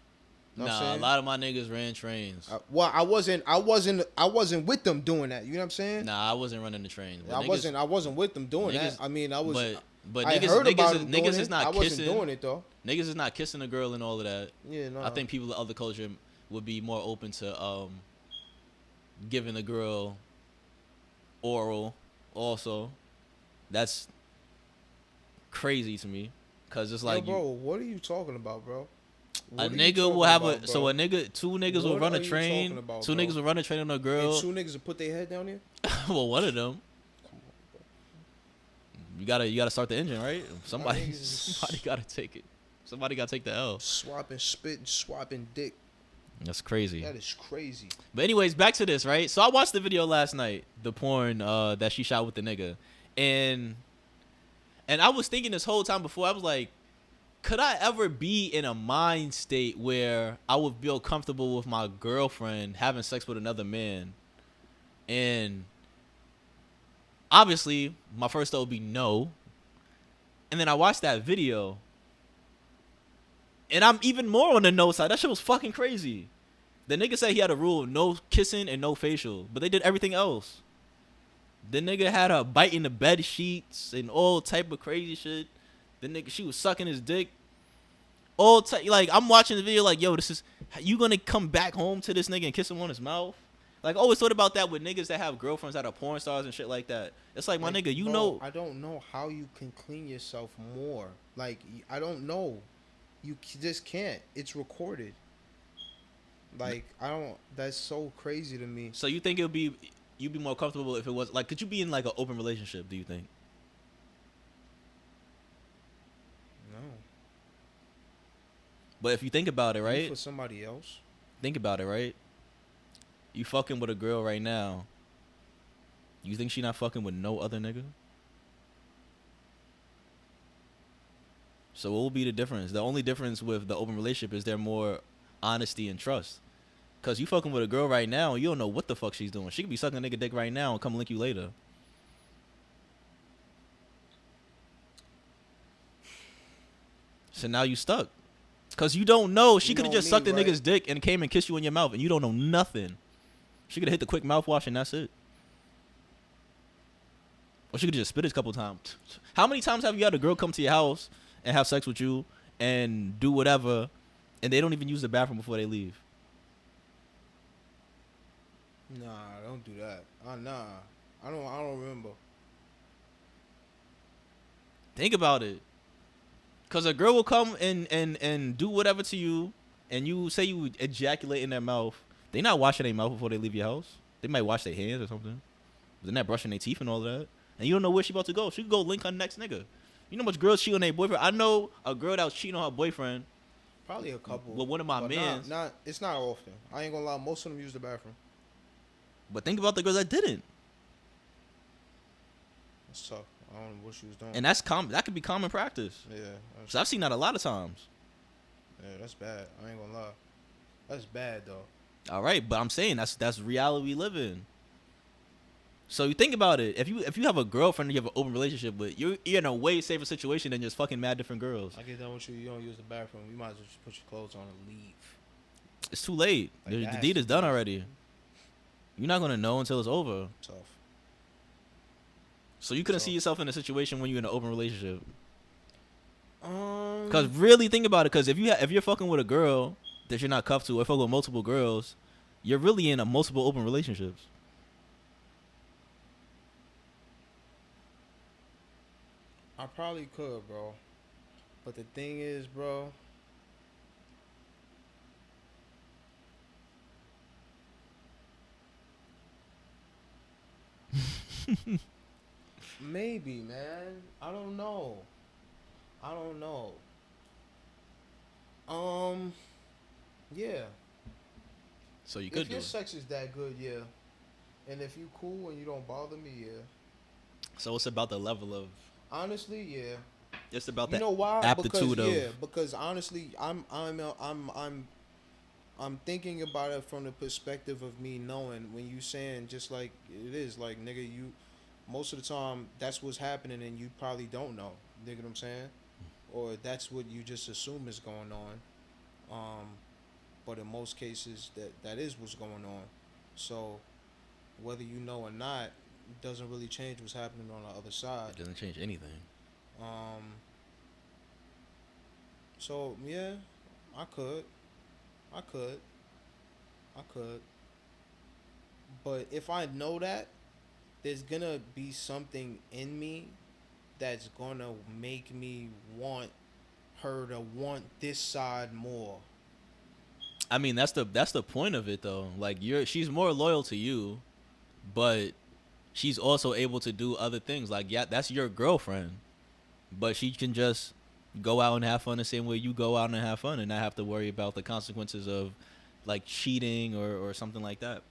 Know what I'm
Nah, a
saying?
lot of my niggas ran trains.
I wasn't with them doing that. You know what I'm saying?
Nah, I wasn't running the trains. but
I
niggas-
wasn't with them doing
niggas-
that. I mean, I was.
But
I
niggas,
heard about them doing
niggas
it.
is not
I wasn't
kissing.
doing it though.
Niggas is not kissing a girl and all of that.
Yeah, no.
I think people of other culture would be more open to giving a girl oral. Also, that's crazy to me, cause it's like
bro, what are you talking about, bro?
a
What are you
nigga will
talking
have
about,
a so
bro?
a nigga two niggas will
What
run a
are you
train.
talking about,
Two
bro?
niggas will run a train on a
And
girl.
two niggas will put their head down here.
Well, one of them. You gotta start the engine, right? Somebody
niggas-
gotta take it. Somebody gotta take the L.
Swapping spit and swapping dick.
That's crazy.
That is crazy.
But anyways, back to this, right? So I watched the video last night, the porn that she shot with the nigga, and I was thinking this whole time before, I was like, could I ever be in a mind state where I would feel comfortable with my girlfriend having sex with another man, and Obviously, my first thought would be no. And then I watched that video, and I'm even more on the no side. That shit was fucking crazy. The nigga said he had a rule of no kissing and no facial, but they did everything else. The nigga had her biting the bed sheets and all type of crazy shit. The nigga, she was sucking his dick. All type, like, I'm watching the video like, yo, this is, you gonna come back home to this nigga and kiss him on his mouth? Like, I always thought about that with niggas that have girlfriends that are porn stars and shit like that. It's like, my nigga, you
bro,
know.
I don't know how you can clean yourself more. Like, I don't know. You just can't. It's recorded. Like, I don't. That's so crazy to me.
So you think you'd be more comfortable if it was like, could you be in like an open relationship? Do you think?
No.
But if you think about it,
You
right?
for somebody else.
Think about it, right? You fucking with a girl right now. You think she not fucking with no other nigga? So what will be the difference? The only difference with the open relationship is there more honesty and trust. Cause you fucking with a girl right now, and you don't know what the fuck she's doing. She could be sucking a nigga dick right now and come link you later. So now you stuck. Cause you don't know. She
You
could have
know
just
me,
sucked a
right?
nigga's dick and came and kissed you in your mouth, and you don't know nothing. She could have hit the quick mouthwash and that's it. Or she could just spit it a couple times. How many times have you had a girl come to your house and have sex with you and do whatever, and they don't even use the bathroom before they leave?
Nah, don't do that. Nah, I don't remember.
Think about it. Cause a girl will come and do whatever to you, and you say you ejaculate in their mouth. They not washing their mouth before they leave your house. They might wash their hands or something. They're not brushing their teeth and all that. And you don't know where she about to go. She could go link her next nigga. You know how much girls cheat on their boyfriend? I know a girl that was cheating on her boyfriend
Probably a couple.
with one of my
but
mans.
Not. It's not often. I ain't gonna lie. Most of them use the bathroom.
But think about the girls that didn't.
It's tough. I don't know what she was doing.
And that's common. That could be common practice.
Yeah.
So I've seen that a lot of times.
Yeah, that's bad. I ain't gonna lie. That's bad though.
All right, but I'm saying that's reality we live in. So you think about it. If you have a girlfriend you have an open relationship with, you're in a way safer situation than just fucking mad different girls.
I get done with you. You don't use the bathroom. You might as well just put your clothes on and leave.
It's too late.
Like,
The
that has
deed
to
is done
be-
already. You're not gonna know until it's over.
Tough.
So you couldn't
So-
see yourself in a situation when you're in an open relationship.
Um.
Cause really think about it. Cause if you're fucking with a girl that you're not cuffed to, or fucking with multiple girls, you're really in a multiple open relationships.
I probably could, bro. But the thing is, bro. Maybe, man. I don't know. Yeah.
So you could
If
do
your
it.
sex is that good, yeah. And if you cool and you don't bother me, yeah.
So it's about the level of.
Honestly, yeah.
It's about
You
the
know why?
aptitude
because,
of.
yeah, because honestly, I'm thinking about it from the perspective of me knowing when you saying just like it is, like nigga, you most of the time that's what's happening and you probably don't know. Nigga, what I'm saying? Or that's what you just assume is going on. But in most cases that is what's going on. So whether you know or not, it doesn't really change what's happening on the other side.
It doesn't change anything.
So yeah, I could. But if I know that, there's gonna be something in me that's gonna make me want her to want this side more.
I mean, that's the point of it though. Like she's more loyal to you, but she's also able to do other things. Like, yeah, that's your girlfriend, but she can just go out and have fun the same way you go out and have fun and not have to worry about the consequences of like cheating or something like that.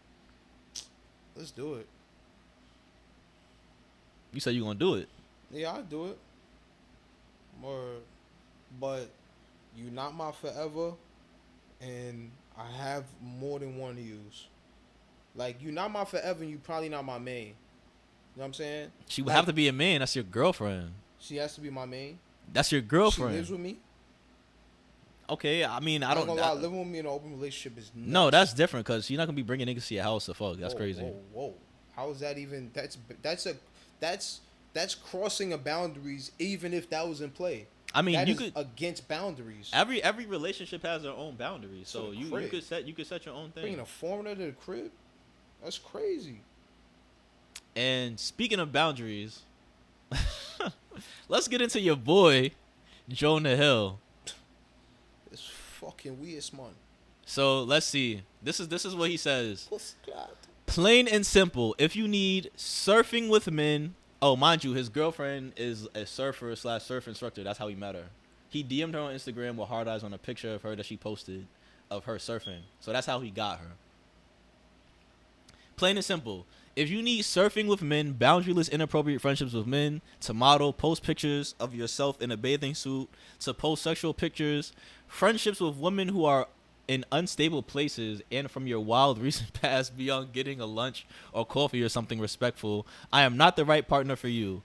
Let's do it.
You said you're gonna do it.
Yeah, I'll do it. But you not my forever, and I have more than one to use. Like, you not my forever, and you probably not my main. know what I'm saying?
She would
Like,
have to be a man. That's your girlfriend.
she has to be my main.
That's your
She
girlfriend.
lives with me.
Okay, I mean, I
I'm not
don't.
gonna lie, living with me in an open relationship is nuts.
No, that's different because you're not gonna be bringing niggas to your house to fuck. That's
Whoa,
crazy.
Whoa. How is that even? That's crossing a boundaries. Even if that was in play,
I mean,
that
you
is
could.
against boundaries.
Every relationship has their own boundaries, so
To the
you
crib.
could set your own thing.
Bringing a foreigner to the crib, that's crazy.
And speaking of boundaries, let's get into your boy, Jonah Hill.
It's fucking weird, man.
So let's see. This is what he says.
Puss clot.
Plain and simple. If you need surfing with men, oh, mind you, his girlfriend is a surfer / surf instructor. That's how he met her. He DM'd her on Instagram with hard eyes on a picture of her that she posted of her surfing. So that's how he got her. Plain and simple. If you need surfing with men, boundaryless, inappropriate friendships with men, to model, post pictures of yourself in a bathing suit, to post sexual pictures, friendships with women who are in unstable places, and from your wild recent past beyond getting a lunch or coffee or something respectful, I am not the right partner for you.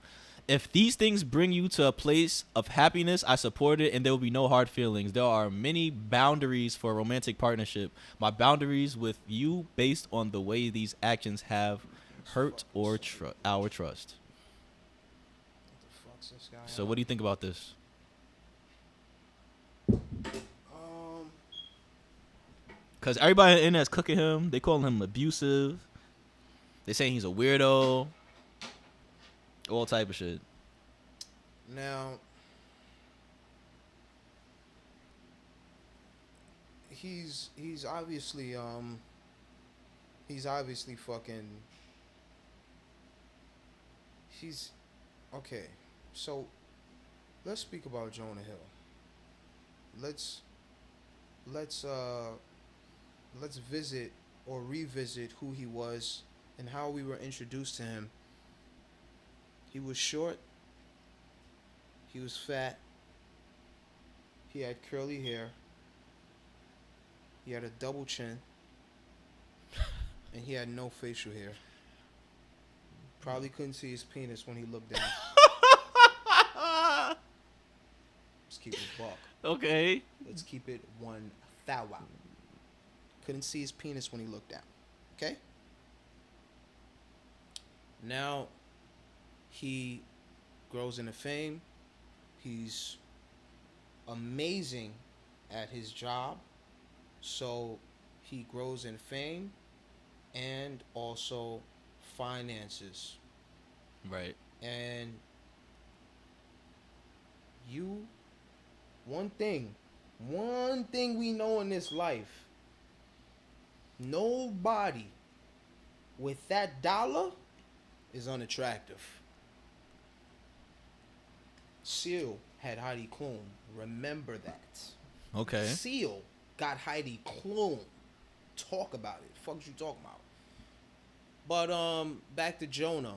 If these things bring you to a place of happiness, I support it, and there will be no hard feelings. There are many boundaries for a romantic partnership. My boundaries with you based on the way these actions have hurt or our trust.
What the fuck's this guy?
So what do you think about this? Because everybody on the internet's cooking him. They calling him abusive. They saying he's a weirdo. All type of shit.
Now, he's obviously fucking. He's okay. So, let's speak about Jonah Hill. Let's visit or revisit who he was and how we were introduced to him. He was short. He was fat. He had curly hair. He had a double chin. And he had no facial hair. Probably couldn't see his penis when he looked down. Let's keep it buck.
Okay.
Let's keep it 1,000. Couldn't see his penis when he looked down. Okay? Now, he grows into fame. He's amazing at his job. So, he grows in fame and also finances.
Right.
And one thing we know in this life, nobody with that dollar is unattractive. Seal had Heidi Klum. Remember that.
Okay.
Seal got Heidi Klum. Talk about it. Fuck you talking about? But back to Jonah.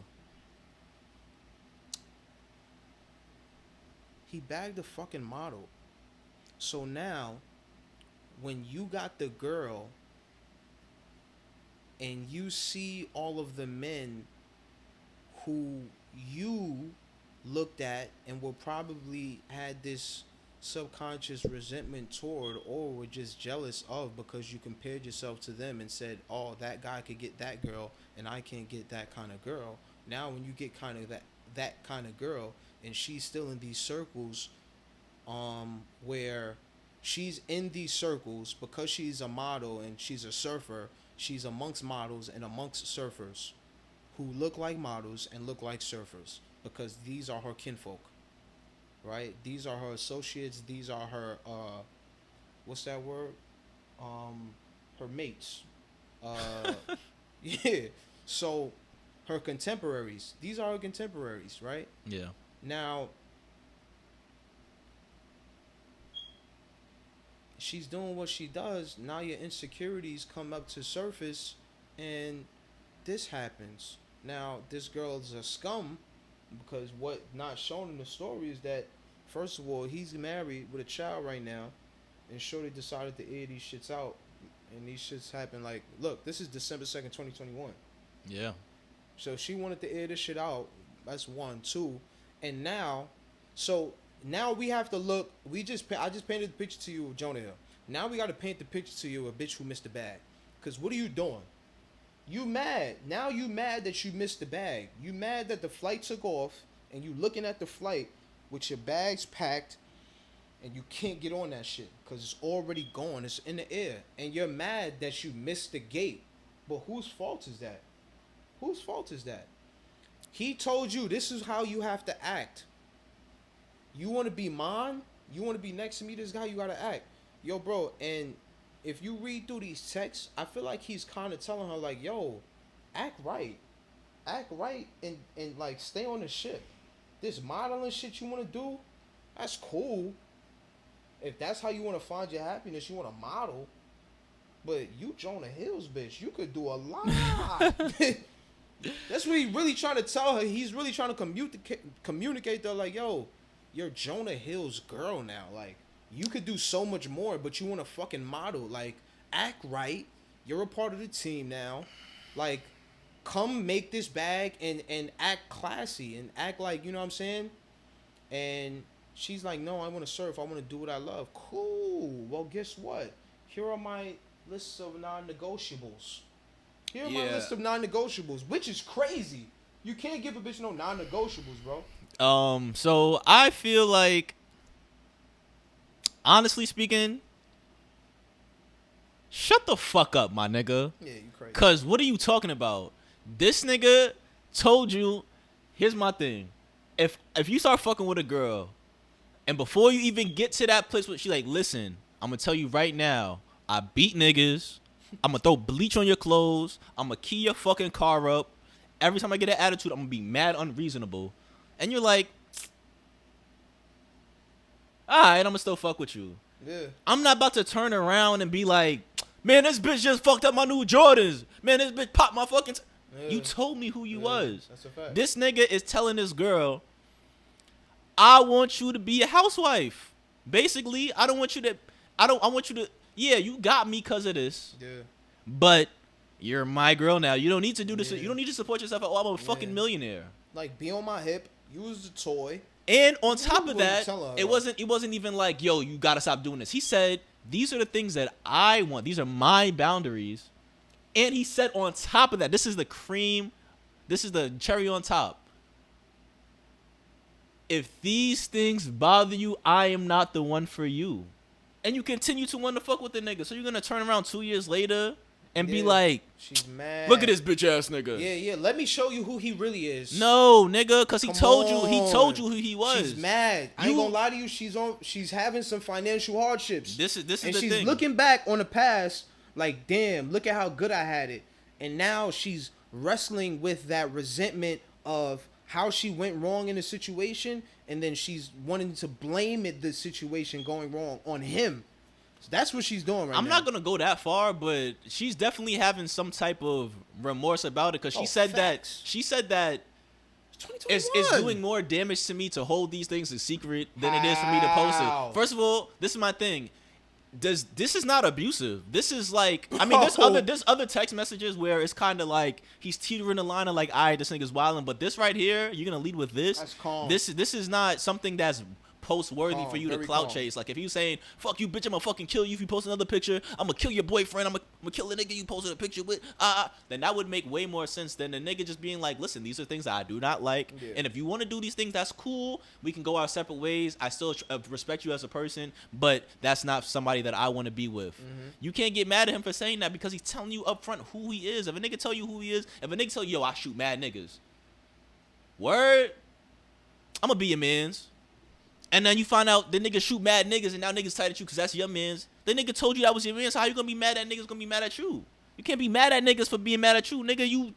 He bagged a fucking model. So now, when you got the girl and you see all of the men who you looked at and were probably had this subconscious resentment toward or were just jealous of because you compared yourself to them and said, oh, that guy could get that girl and I can't get that kind of girl. Now when you get kind of that kind of girl and she's still in these circles where she's in these circles because she's a model and she's a surfer, she's amongst models and amongst surfers who look like models and look like surfers because these are her kinfolk. Right? These are her associates. These are her, what's that word? Her mates. Yeah. So, her contemporaries. These are her contemporaries, right?
Yeah.
Now, she's doing what she does. Now your insecurities come up to surface, and this happens. Now, this girl is a scum. Because what not shown in the story is that, first of all, he's married with a child right now, and Shorty decided to air these shits out, and these shits happen like, look, this is December 2nd, 2021.
Yeah.
So she wanted to air this shit out. That's one, two, and now, so now we have to look. I just painted the picture to you of Jonah Hill. Now we got to paint the picture to you of a bitch who missed the bag. Cause what are you doing? You mad now? You mad that you missed the bag? You mad that the flight took off and you looking at the flight with your bags packed and you can't get on that shit because it's already gone. It's in the air, and you're mad that you missed the gate. But whose fault is that? Whose fault is that? He told you this is how you have to act. You want to be mine? You want to be next to me? This is how you gotta act, yo, bro. And if you read through these texts, I feel like he's kind of telling her like, yo, act right, and like stay on the ship. This modeling shit you want to do, that's cool. If that's how you want to find your happiness, you want to model. But you Jonah Hills, bitch, you could do a lot. That's what he's really trying to tell her. He's really trying to communicate to her like, yo, you're Jonah Hills' girl now. Like, you could do so much more, but you want to fucking model. Like, act right. You're a part of the team now. Like, come make this bag and act classy and act like, you know what I'm saying? And she's like, no, I want to surf. I want to do what I love. Cool. Well, guess what? Here are my lists of non-negotiables. Here are my list of non-negotiables, which is crazy. You can't give a bitch no non-negotiables, bro.
So I feel like, honestly speaking, shut the fuck up, my nigga.
Yeah, you crazy.
Cause what are you talking about? This nigga told you, here's my thing. If you start fucking with a girl, and before you even get to that place where she like, listen, I'm gonna tell you right now, I beat niggas. I'm gonna throw bleach on your clothes. I'm gonna key your fucking car up. Every time I get an attitude, I'm gonna be mad unreasonable. And you're like, alright, I'm gonna still fuck with you.
Yeah.
I'm not about to turn around and be like, man, this bitch just fucked up my new Jordans. Man, this bitch popped my fucking...
Yeah.
You told me who you was.
That's a fact.
This nigga is telling this girl, I want you to be a housewife. Basically, I want you to, yeah, you got me because of this.
Yeah.
But you're my girl now. You don't need to do this. You don't need to support yourself. Oh, I'm a fucking millionaire.
Like, be on my hip. Use the toy.
And on top of
What
that,
you tell her,
it wasn't even like, yo, you gotta stop doing this. He said, these are the things that I want. These are my boundaries. And he said on top of that, this is the cream, this is the cherry on top. If these things bother you, I am not the one for you. And you continue to want to fuck with the nigga. So you're gonna turn around 2 years later and be like,
she's mad.
look at this bitch ass nigga.
Yeah. Let me show you who he really is.
No, nigga, because he
Come
told
on.
you who he was.
She's mad. I ain't gonna lie to you. She's having some financial hardships.
This is
and
the
she's
thing.
looking back on the past like, damn, look at how good I had it. And now she's wrestling with that resentment of how she went wrong in the situation, and then she's wanting to blame the situation going wrong on him. So that's what she's doing right now.
I'm not gonna go that far, but she's definitely having some type of remorse about it because she said that it's doing more damage to me to hold these things a secret than it is for me to post it. First of all, this is my thing. This is not abusive. This is like, I mean, there's other text messages where it's kind of like he's teetering the line of like, all right, this nigga's wilding, but this right here, you're gonna lead with this.
That's calm.
This is not something that's post worthy for you to clout
calm.
chase. Like if you saying, fuck you, bitch, I'm gonna fucking kill you if you post another picture. I'm gonna kill your boyfriend. I'm gonna kill the nigga you posted a picture with. Then that would make way more sense than the nigga just being like, listen, these are things that I do not like. Yeah. And if you want to do these things, that's cool. We can go our separate ways. I still respect you as a person, but that's not somebody that I want to be with. Mm-hmm. You can't get mad at him for saying that because he's telling you up front who he is. If a nigga tell you who he is, if a nigga tell you, yo, I shoot mad niggas. Word. I'm gonna be your mans. And then you find out the nigga shoot mad niggas and now niggas tight at you because that's your mans. The nigga told you that was your mans, so how you gonna be mad at niggas gonna be mad at you? You can't be mad at niggas for being mad at you. Nigga,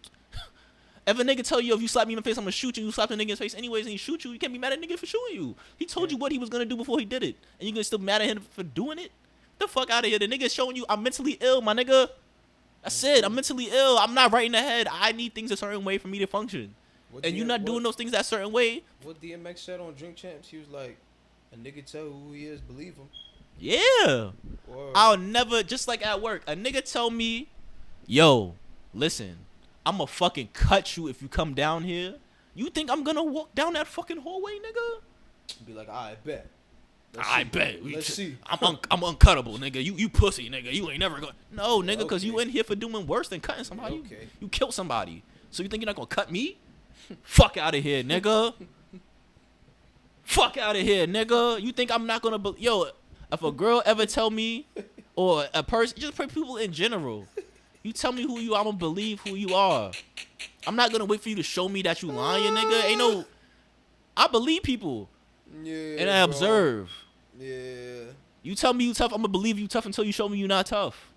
if a nigga tell you if you slap me in the face, I'm gonna shoot you, you slap the nigga in his face anyways and he shoot you can't be mad at nigga for shooting you. He told you what he was gonna do before he did it. And you gonna still mad at him for doing it? The fuck out of here. The nigga's showing you I'm mentally ill, my nigga. That's it. I'm mentally ill. I'm not right in the head. I need things a certain way for me to function. And you're not doing those things that certain way.
What DMX said on Drink Champs, he was like, a nigga tell who he is, believe him.
Yeah.
Word.
I'll never, just like at work, a nigga tell me, yo, listen, I'ma fucking cut you if you come down here. You think I'm gonna walk down that fucking hallway, nigga?
Be like, I bet.
I bet.
Let's see.
I'm uncuttable, nigga. You pussy, nigga. You ain't never gonna. No, nigga, because you
okay.
in here for doing worse than cutting somebody.
Okay.
You killed somebody. So you think you're not gonna cut me? Fuck out of here, nigga. Fuck out of here, nigga. You think I'm not gonna yo, if a girl ever tell me, or a person, just people in general, you tell me who you are, I'm gonna believe who you are. I'm not gonna wait for you to show me that you lying, nigga. Ain't no, I believe people.
Yeah.
And I
bro.
observe.
Yeah.
You tell me you tough, I'm gonna believe you tough until you show me you not tough.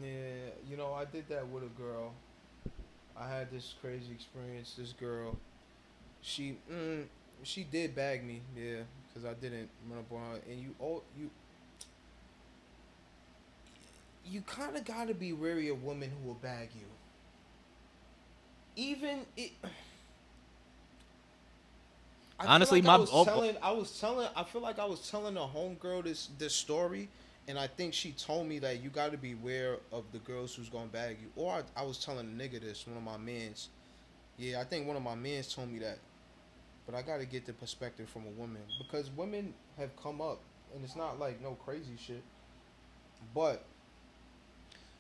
Yeah. You know, I did that with a girl. I had this crazy experience. This girl, she did bag me, yeah, because I didn't run up on her. And you kind of gotta be wary of women who will bag you. Even it.
Honestly,
I feel like I was telling a homegirl this story, and I think she told me that you got to be aware of the girls who's gonna bag you. Or I was telling a nigga this, one of my mans. Yeah, I think one of my mans told me that. But I got to get the perspective from a woman, because women have come up, and it's not like no crazy shit. But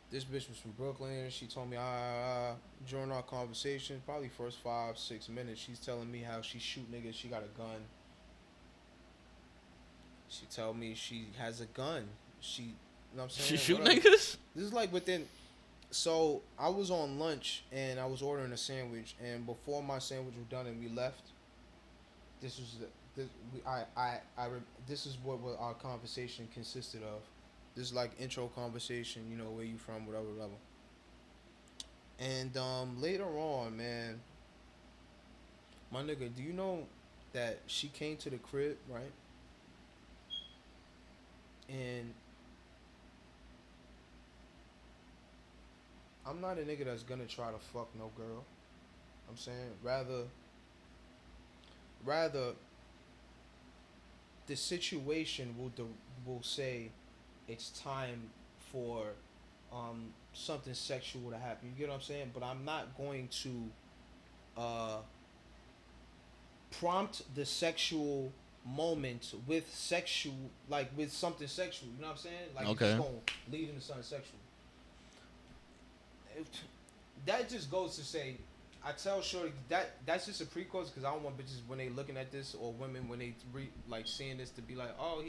this bitch was from Brooklyn. She told me, during our conversation, probably first 5-6 minutes, she's telling me how she shoot niggas. She got a gun. She tell me she has a gun. She, you know what I'm saying?
She shoot
Whatever.
niggas?
This is like within. So I was on lunch and I was ordering a sandwich, and before my sandwich was done and we left, this was this is what our conversation consisted of. This is like intro conversation, you know, where you from, whatever. And later on, man, my nigga, do you know that she came to the crib, right? And I'm not a nigga that's gonna try to fuck no girl. I'm saying rather the situation will say it's time for something sexual to happen. You get what I'm saying? But I'm not going to prompt the sexual moment with with something sexual. You know what I'm saying? Like,
okay.
It's just gonna lead into something sexual. That just goes to say, I tell shorty that's just a precourse, because I don't want bitches when they looking at this, or women when they seeing this, to be like, oh,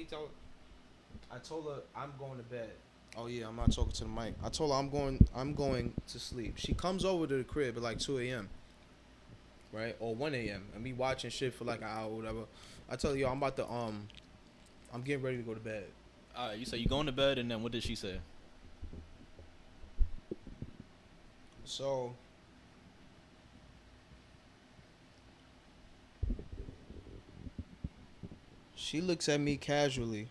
I told her I'm going to bed. Oh yeah, I'm not talking to the mic. I told her I'm going to sleep. She comes over to the crib at like 2 a.m. right, or 1 a.m. and we watching shit for like an hour or whatever. I tell you, I'm about to I'm getting ready to go to bed.
All right, you say you going to bed, and then what did she say?
So she looks at me casually.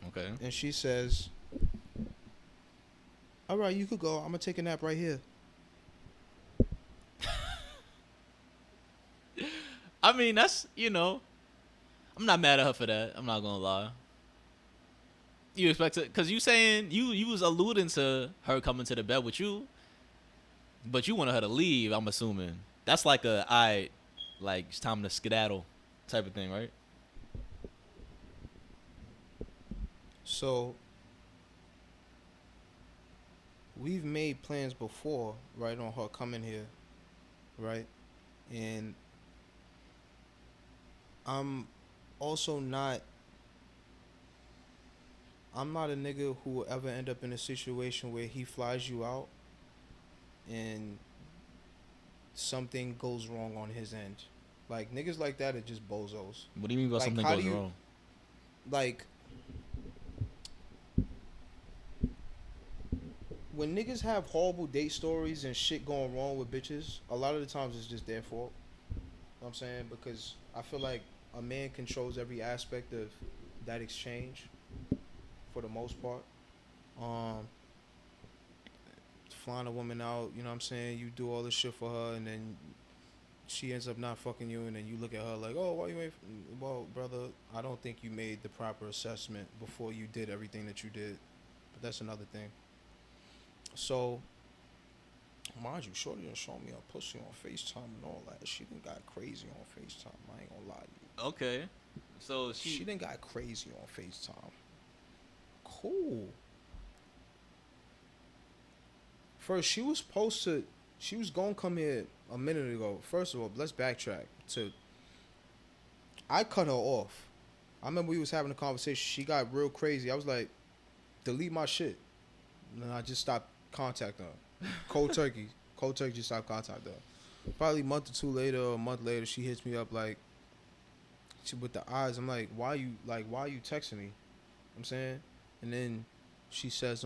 Okay.
And she says, all right, you could go. I'm going to take a nap right here.
I mean, that's, I'm not mad at her for that. I'm not going to lie. You expect it, because you saying, you was alluding to her coming to the bed with you, but you wanted her to leave, I'm assuming. That's like it's time to skedaddle type of thing, right?
So we've made plans before, right, on her coming here, right? And I'm not a nigga who will ever end up in a situation where he flies you out and something goes wrong on his end. Like, niggas like that are just bozos.
What do you mean by
Like,
something goes wrong?
Like, when niggas have horrible date stories and shit going wrong with bitches, a lot of the times it's just their fault. You know what I'm saying? Because I feel like a man controls every aspect of that exchange for the most part. Flying a woman out, you know what I'm saying? You do all this shit for her, and then she ends up not fucking you, and then you look at her like, oh, why you ain't... Well, brother, I don't think you made the proper assessment before you did everything that you did. But that's another thing. So Mind you, Shorty done show me a pussy on FaceTime and all that. She done got crazy on FaceTime. I ain't gonna lie to you.
Okay. So
She done got crazy on FaceTime. Cool. First, she was gonna come here a minute ago. First of all, let's backtrack to. I cut her off. I remember we was having a conversation. She got real crazy. I was like, delete my shit. And then I just stopped contacting her. Cold turkey. Cold turkey just stopped contacting her. Probably a month or two later, or a month later, she hits me up like, with the eyes. I'm like, why you texting me? I'm saying, and then she says,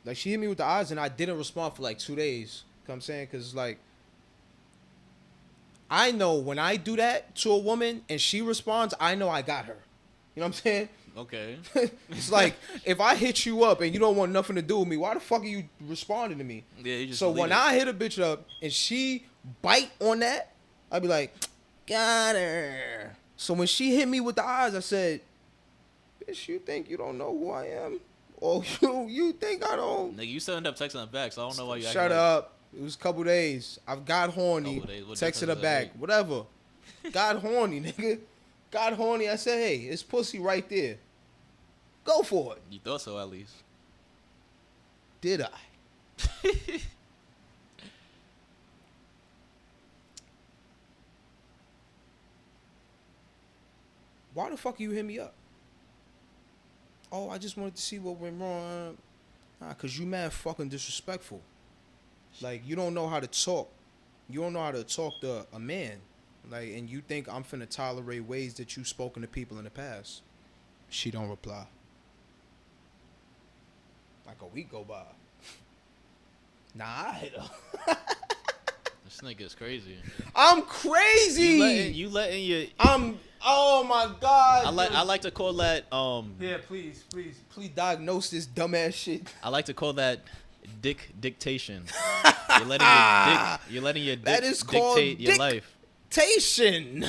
like she hit me with the eyes, and I didn't respond for like 2 days. You know what I'm saying, because like, I know when I do that to a woman and she responds, I know I got her. You know what I'm saying?
okay.
It's like, if I hit you up and you don't want nothing to do with me, why the fuck are you responding to me?
Yeah, you just
So
delete
when
it.
I hit a bitch up and she bite on that, I'd be like, got her. So when she hit me with the eyes, I said, bitch, you think you don't know who I am? Or you think I don't?
Nigga, you still end up texting her back, so I don't know why you
Shut
acting
up. It was a couple days. I've got horny.
Couple days. What
Texted her
difference does
back.
that make?
Whatever. Got horny, nigga. Got horny. I said, hey, it's pussy right there. Go for it.
You thought so, at least.
Did I? Why the fuck you hit me up? Oh, I just wanted to see what went wrong. Nah, cause you mad fucking disrespectful. Like, you don't know how to talk. You don't know how to talk to a man. Like, and you think I'm finna tolerate ways that you've spoken to people in the past. She don't reply. Like a week go by. Nah, I hit her.
This nigga is crazy.
I'm crazy.
You letting your.
Oh my God.
I like to call that
Yeah, please diagnose this dumbass shit.
I like to call that dictation. You're letting your dick
That is called
dictate your life.
Dictation.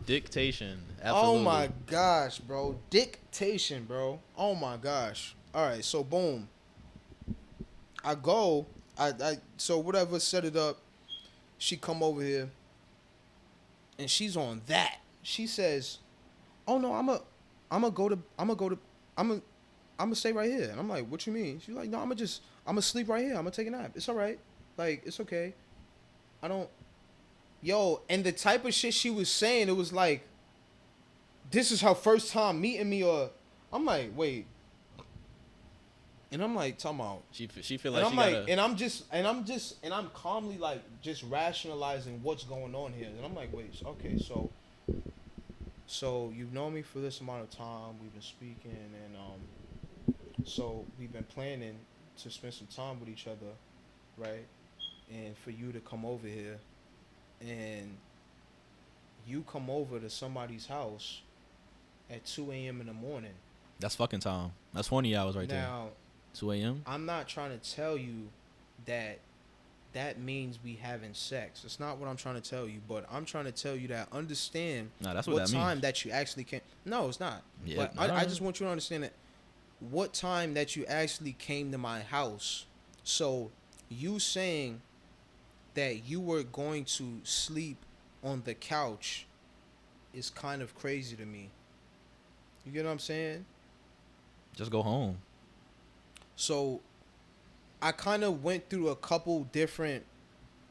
Dictation. Absolutely.
Oh my gosh, bro. Dictation, bro. Oh my gosh. All right, so boom. I so whatever, set it up. She come over here and she's on that. She says, "Oh no, I'm gonna stay right here." And I'm like, "What you mean?" She's like, "No, I'm gonna sleep right here. I'm gonna take a nap. It's all right. Like, it's okay. I don't." Yo, and the type of shit she was saying, it was like, this is her first time meeting me, or I'm like, wait. And I'm like, talking about.
She feel like
And I'm
she
like,
gotta.
and I'm calmly like just rationalizing what's going on here. And I'm like, wait, okay, so you've known me for this amount of time. We've been speaking, and so we've been planning to spend some time with each other, right? And for you to come over here, and you come over to somebody's house at 2 a.m. in the morning.
That's fucking time. That's 20 hours right there.
Now,
2 a.m.
I'm not trying to tell you that means we having sex. It's not what I'm trying to tell you, but I'm trying to tell you that understand
Nah, that's what
what
that
time
means.
that you actually came. No, it's not.
Yeah,
But I just want you to understand that what time that you actually came to my house. So you saying that you were going to sleep on the couch is kind of crazy to me. You get what I'm saying?
Just go home.
So I kind of went through a couple different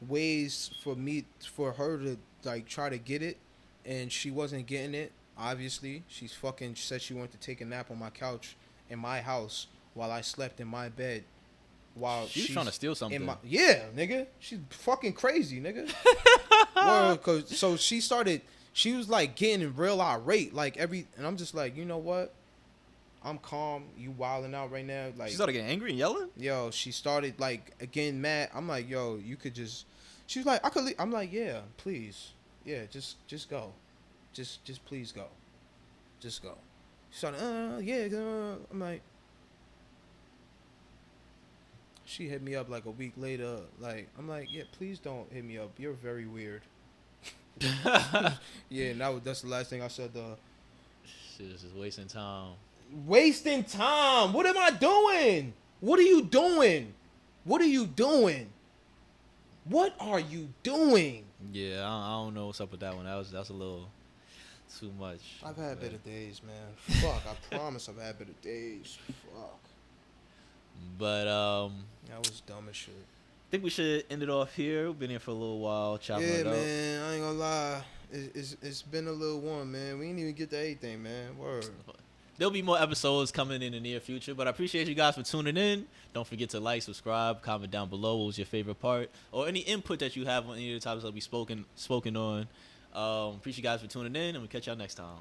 ways for her to like try to get it, and she wasn't getting it. Obviously, she said she wanted to take a nap on my couch in my house while I slept in my bed. While
She was
she's
trying to steal something.
yeah, nigga, she's fucking crazy, nigga. So she was like getting real irate, like and I'm just like, you know what? I'm calm. You wilding out right now. Like,
She started getting angry and yelling.
yo, she started like getting mad. I'm like, yo, you could just. She was like, I could leave. I'm like, yeah, please, yeah, just go, just please go, just go. She started, yeah. I'm like, she hit me up like a week later. Like, I'm like, yeah, please don't hit me up. You're very weird. Yeah, and that's the last thing I said.
Shit is just wasting time.
Wasting time. What am I doing? What are you doing? What are you doing? What are you doing?
Yeah, I don't know what's up with that one. That's a little too much.
I've had
but-
better days, man. Fuck, I promise I've had better days. Fuck.
But
That was dumb as shit.
I think we should end it off here. We've been here for a little while, chopping
Yeah,
it up.
man. I ain't gonna lie. It's been a little warm, man. We ain't even get to anything, man. Word.
There'll be more episodes coming in the near future, but I appreciate you guys for tuning in. Don't forget to like, subscribe, comment down below what was your favorite part, or any input that you have on any of the topics that we spoken on. Appreciate you guys for tuning in, and we'll catch y'all next time.